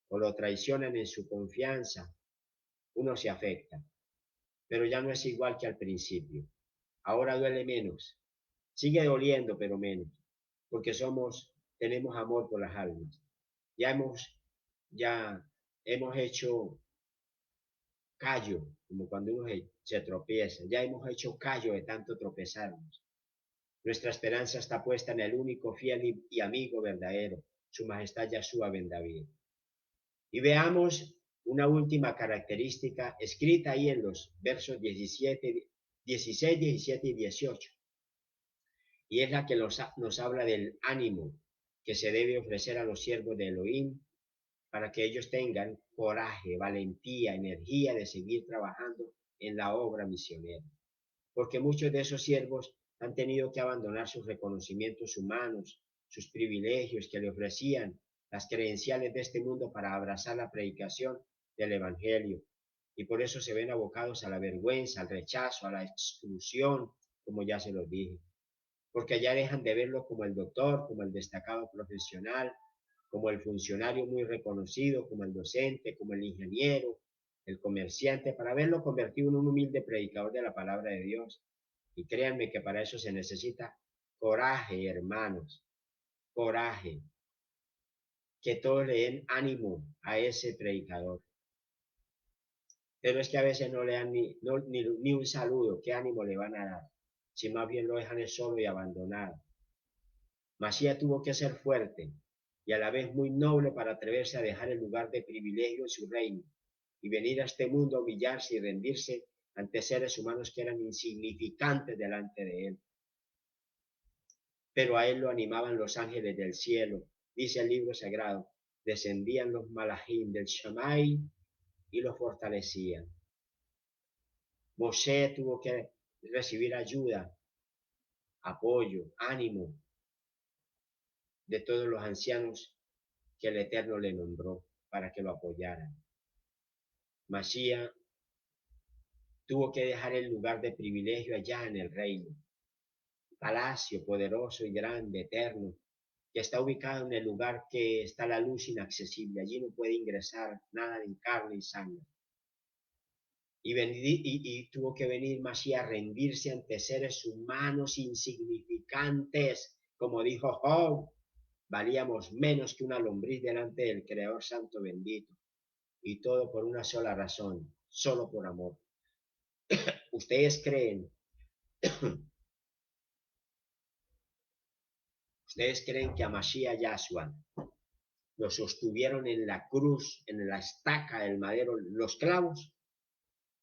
o lo traicionan en su confianza, uno se afecta. Pero ya no es igual que al principio. Ahora duele menos. Sigue doliendo, pero menos. Porque tenemos amor por las almas. Ya hemos hecho callo, como cuando uno se tropieza. Ya hemos hecho callo de tanto tropezarnos. Nuestra esperanza está puesta en el único fiel y amigo verdadero, su majestad Yahshua ben David. Y veamos una última característica escrita ahí en los versos 16, 17 y 18. Y es la que nos habla del ánimo que se debe ofrecer a los siervos de Elohim para que ellos tengan coraje, valentía, energía de seguir trabajando en la obra misionera. Porque muchos de esos siervos han tenido que abandonar sus reconocimientos humanos, sus privilegios que le ofrecían las credenciales de este mundo para abrazar la predicación del Evangelio. y por eso se ven abocados a la vergüenza, al rechazo, a la exclusión, como ya se los dije, porque ya dejan de verlo como el doctor, como el destacado profesional, como el funcionario muy reconocido, como el docente, como el ingeniero, el comerciante, para verlo convertido en un humilde predicador de la palabra de Dios. Y créanme que para eso se necesita coraje, hermanos, coraje, que todos le den ánimo a ese predicador. Pero es que a veces no le dan ni un saludo, ¿qué ánimo le van a dar? Si más bien lo dejan solo y abandonado. Masías tuvo que ser fuerte y a la vez muy noble para atreverse a dejar el lugar de privilegio en su reino y venir a este mundo a humillarse y rendirse ante seres humanos que eran insignificantes delante de él. Pero a él lo animaban los ángeles del cielo, dice el libro sagrado, descendían los malajim del Shammai y lo fortalecían. Moshe tuvo que recibir ayuda, apoyo, ánimo de todos los ancianos que el Eterno le nombró para que lo apoyaran. Masías tuvo que dejar el lugar de privilegio allá en el reino, palacio poderoso y grande, eterno, que está ubicado en el lugar que está la luz inaccesible. Allí no puede ingresar nada de carne y sangre. Y tuvo que venir Masías a rendirse ante seres humanos insignificantes, como dijo Job, valíamos menos que una lombriz delante del Creador Santo bendito. Y todo por una sola razón, solo por amor. Ustedes creen que a Mashiach Yahshua lo sostuvieron en la cruz, en la estaca del madero, los clavos,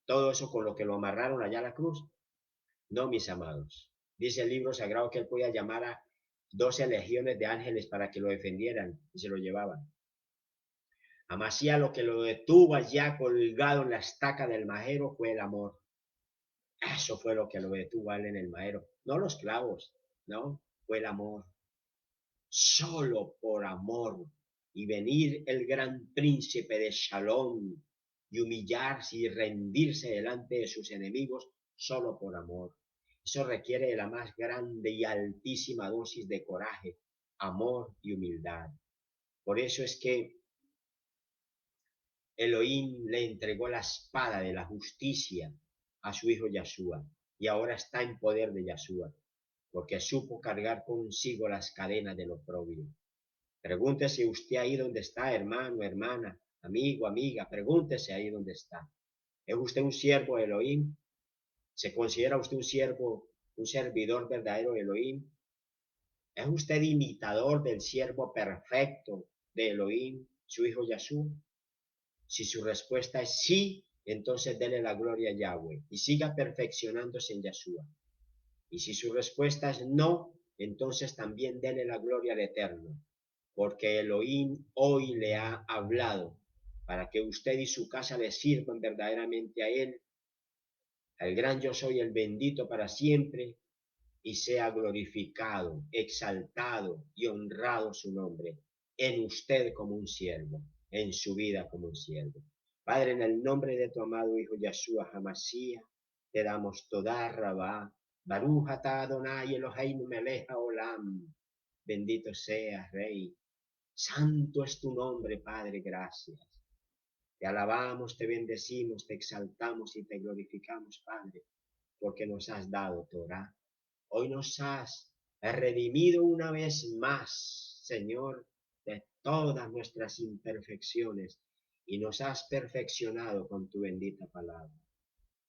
todo eso con lo que lo amarraron allá a la cruz? No, mis amados. Dice el libro sagrado que él podía llamar a 12 legiones de ángeles para que lo defendieran y se lo llevaban. A Masías lo que lo detuvo allá colgado en la estaca del madero fue el amor. Eso fue lo que lo detuvo a él en el madero. No los clavos, no, fue el amor. Solo por amor. Y venir el gran príncipe de Shalom y humillarse y rendirse delante de sus enemigos solo por amor. Eso requiere de la más grande y altísima dosis de coraje, amor y humildad. Por eso es que Elohim le entregó la espada de la justicia a su hijo Yahshua y ahora está en poder de Yahshua, porque supo cargar consigo las cadenas del oprobio. Pregúntese usted ahí donde está, hermano, hermana, amigo, amiga, pregúntese ahí donde está. ¿Es usted un siervo de Elohim? ¿Se considera usted un siervo, un servidor verdadero de Elohim? ¿Es usted imitador del siervo perfecto de Elohim, su hijo Yahshua? Si su respuesta es sí, entonces dele la gloria a Yahweh y siga perfeccionándose en Yahshua. Y si su respuesta es no, entonces también dele la gloria al Eterno, porque Elohim hoy le ha hablado para que usted y su casa le sirvan verdaderamente a Él, al gran yo soy el bendito para siempre, y sea glorificado, exaltado y honrado su nombre en usted como un siervo, en su vida como un siervo. Padre, en el nombre de tu amado Hijo Yahshua HaMashiach, te damos toda Rabá, Baruch atah Adonai Eloheinu melech haolam, bendito seas, Rey. Santo es tu nombre, Padre, gracias. Te alabamos, te bendecimos, te exaltamos y te glorificamos, Padre, porque nos has dado Torah. Hoy nos has redimido una vez más, Señor, de todas nuestras imperfecciones y nos has perfeccionado con tu bendita palabra.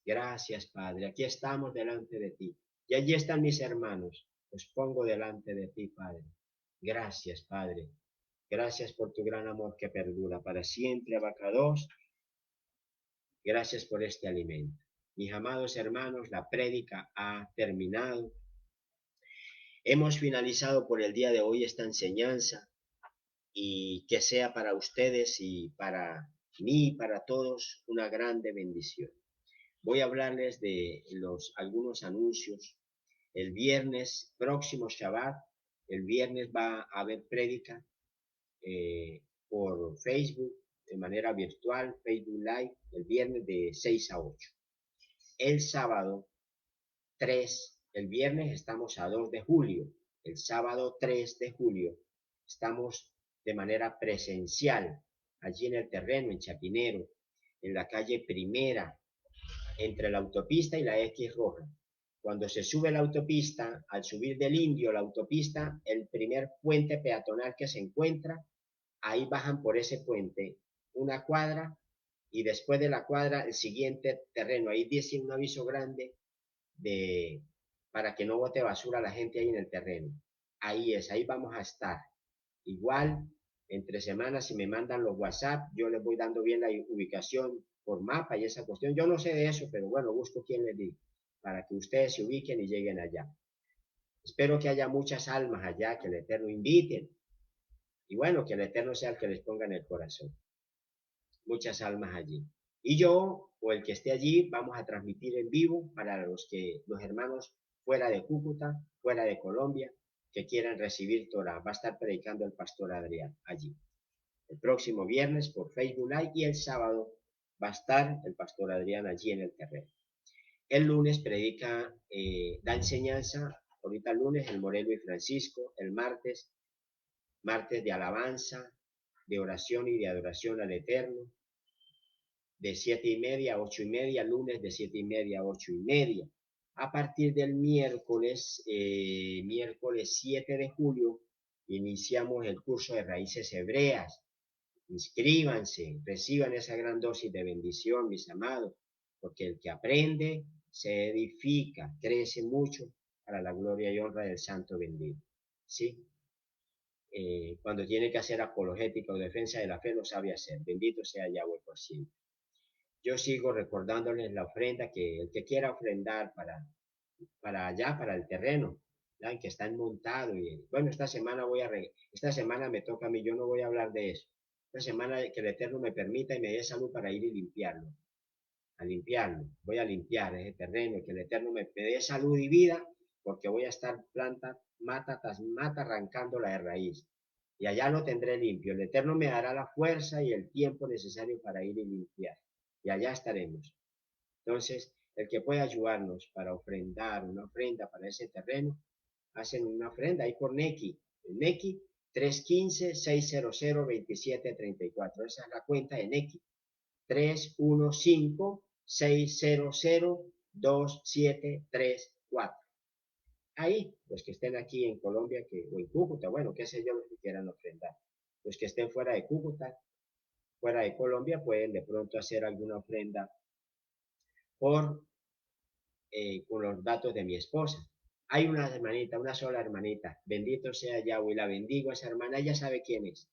Gracias, Padre. Aquí estamos delante de ti. Y allí están mis hermanos. Los pongo delante de ti, Padre. Gracias, Padre. Gracias por tu gran amor que perdura para siempre, Abacados. Gracias por este alimento. Mis amados hermanos, la prédica ha terminado. Hemos finalizado por el día de hoy esta enseñanza y que sea para ustedes y para mí y para todos una grande bendición. Voy a hablarles de algunos anuncios. El viernes, próximo Shabbat, el viernes va a haber prédica por Facebook de manera virtual, Facebook Live, el viernes de 6 a 8. El sábado 3, el viernes estamos a 2 de julio, el sábado 3 de julio estamos de manera presencial allí en el terreno, en Chapinero, en la calle Primera, entre la autopista y la X roja. Cuando se sube la autopista, al subir del Indio la autopista, el primer puente peatonal que se encuentra, ahí bajan por ese puente una cuadra y después de la cuadra el siguiente terreno. Ahí dice un aviso grande para que no bote basura la gente ahí en el terreno. Ahí vamos a estar. Igual, entre semanas, si me mandan los WhatsApp, yo les voy dando bien la ubicación por mapa y esa cuestión. Yo no sé de eso, pero bueno, busco quien les diga, para que ustedes se ubiquen y lleguen allá. Espero que haya muchas almas allá, que el Eterno inviten. Y bueno, que el Eterno sea el que les ponga en el corazón. Muchas almas allí. Y yo, o el que esté allí, vamos a transmitir en vivo para los hermanos fuera de Cúcuta, fuera de Colombia, que quieran recibir Torah. Va a estar predicando el pastor Adrián allí. El próximo viernes por Facebook Live y el sábado va a estar el pastor Adrián allí en el terreno. El lunes predica, da enseñanza, ahorita el lunes el Morelo y Francisco, el martes de alabanza, de oración y de adoración al Eterno, de 7:30 a 8:30, lunes de 7:30 a 8:30. A partir del miércoles 7 de julio, iniciamos el curso de raíces hebreas. Inscríbanse, reciban esa gran dosis de bendición, mis amados, porque el que aprende se edifica, crece mucho para la gloria y honra del Santo bendito. ¿Sí? Cuando tiene que hacer apologética o defensa de la fe, lo sabe hacer. Bendito sea Yahweh por siempre. Yo sigo recordándoles la ofrenda que el que quiera ofrendar para allá, para el terreno, ¿ya? Que están montados. Y, bueno, esta semana me toca a mí, yo no voy a hablar de eso. Esta semana que el Eterno me permita y me dé salud para ir y limpiarlo. A limpiarlo. Voy a limpiar ese terreno, que el Eterno me dé salud y vida, porque voy a estar planta, mata tras mata, arrancándola de raíz. Y allá lo tendré limpio. El Eterno me dará la fuerza y el tiempo necesario para ir y limpiar. Y allá estaremos. Entonces, el que pueda ayudarnos para ofrendar una ofrenda para ese terreno, hacen una ofrenda ahí por Nequi. Nequi 315-600-2734. Esa es la cuenta de Nequi. 315-600-2734. Ahí, los que estén aquí en Colombia o en Cúcuta, bueno, qué sé yo, los que quieran ofrendar. Los que estén fuera de Cúcuta, fuera de Colombia, pueden de pronto hacer alguna ofrenda con los datos de mi esposa. Hay una hermanita, una sola hermanita, bendito sea Yahweh, la bendigo a esa hermana, ella sabe quién es,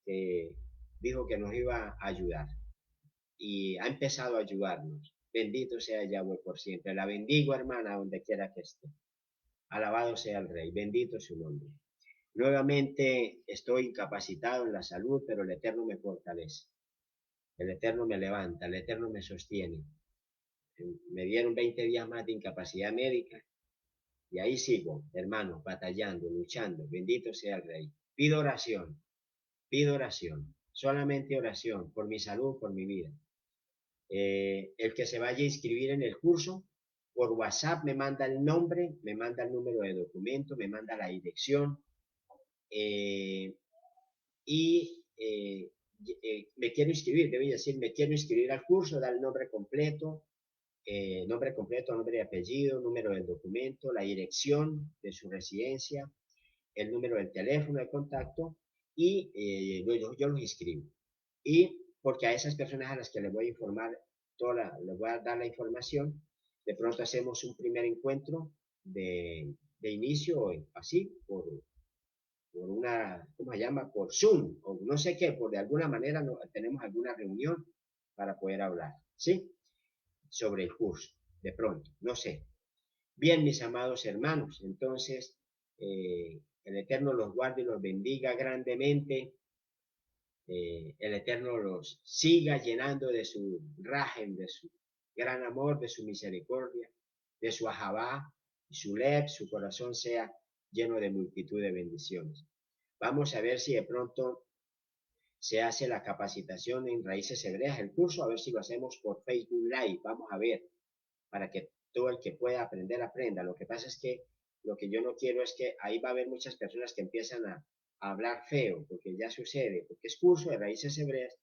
que dijo que nos iba a ayudar y ha empezado a ayudarnos. Bendito sea Yahweh por siempre. La bendigo, hermana, donde quiera que esté. Alabado sea el Rey, bendito su nombre. Nuevamente estoy incapacitado en la salud, pero el Eterno me fortalece. El Eterno me levanta, el Eterno me sostiene. Me dieron 20 días más de incapacidad médica y ahí sigo, hermano, batallando, luchando. Bendito sea el Rey. Pido oración, solamente oración por mi salud, por mi vida. El que se vaya a inscribir en el curso, por WhatsApp me manda el nombre, me manda el número de documento, me manda la dirección y me quiero inscribir, debe decir, me quiero inscribir al curso, da el nombre completo, nombre y apellido, número del documento, la dirección de su residencia, el número del teléfono de contacto y yo los inscribo. Y porque a esas personas a las que les voy a informar, les voy a dar la información, de pronto hacemos un primer encuentro de inicio, así, por una, ¿cómo se llama? Por Zoom, o no sé qué, por de alguna manera tenemos alguna reunión para poder hablar, ¿sí? Sobre el curso, de pronto, no sé. Bien, mis amados hermanos, entonces, el Eterno los guarde y los bendiga grandemente. El Eterno los siga llenando de su rajem, de su gran amor, de su misericordia, de su ahabá, y su lev, su corazón sea lleno de multitud de bendiciones. Vamos a ver si de pronto se hace la capacitación en raíces hebreas, el curso, a ver si lo hacemos por Facebook Live, vamos a ver, para que todo el que pueda aprender, aprenda. Lo que pasa es que lo que yo no quiero es que ahí va a haber muchas personas que empiezan a hablar feo, porque ya sucede, porque es curso de raíces hebreas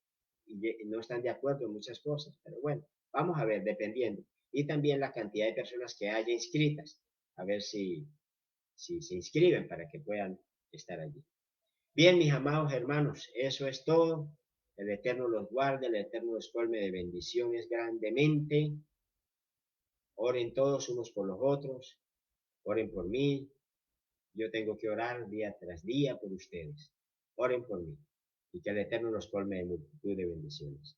y no están de acuerdo en muchas cosas, pero bueno, vamos a ver, dependiendo. Y también la cantidad de personas que haya inscritas, a ver si se inscriben para que puedan estar allí. Bien, mis amados hermanos, eso es todo. El Eterno los guarde, el Eterno los colme de bendiciones grandemente. Oren todos unos por los otros, oren por mí. Yo tengo que orar día tras día por ustedes. Oren por mí y que el Eterno los colme de multitud de bendiciones.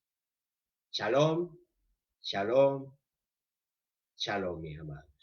Shalom, shalom, shalom, mis amados.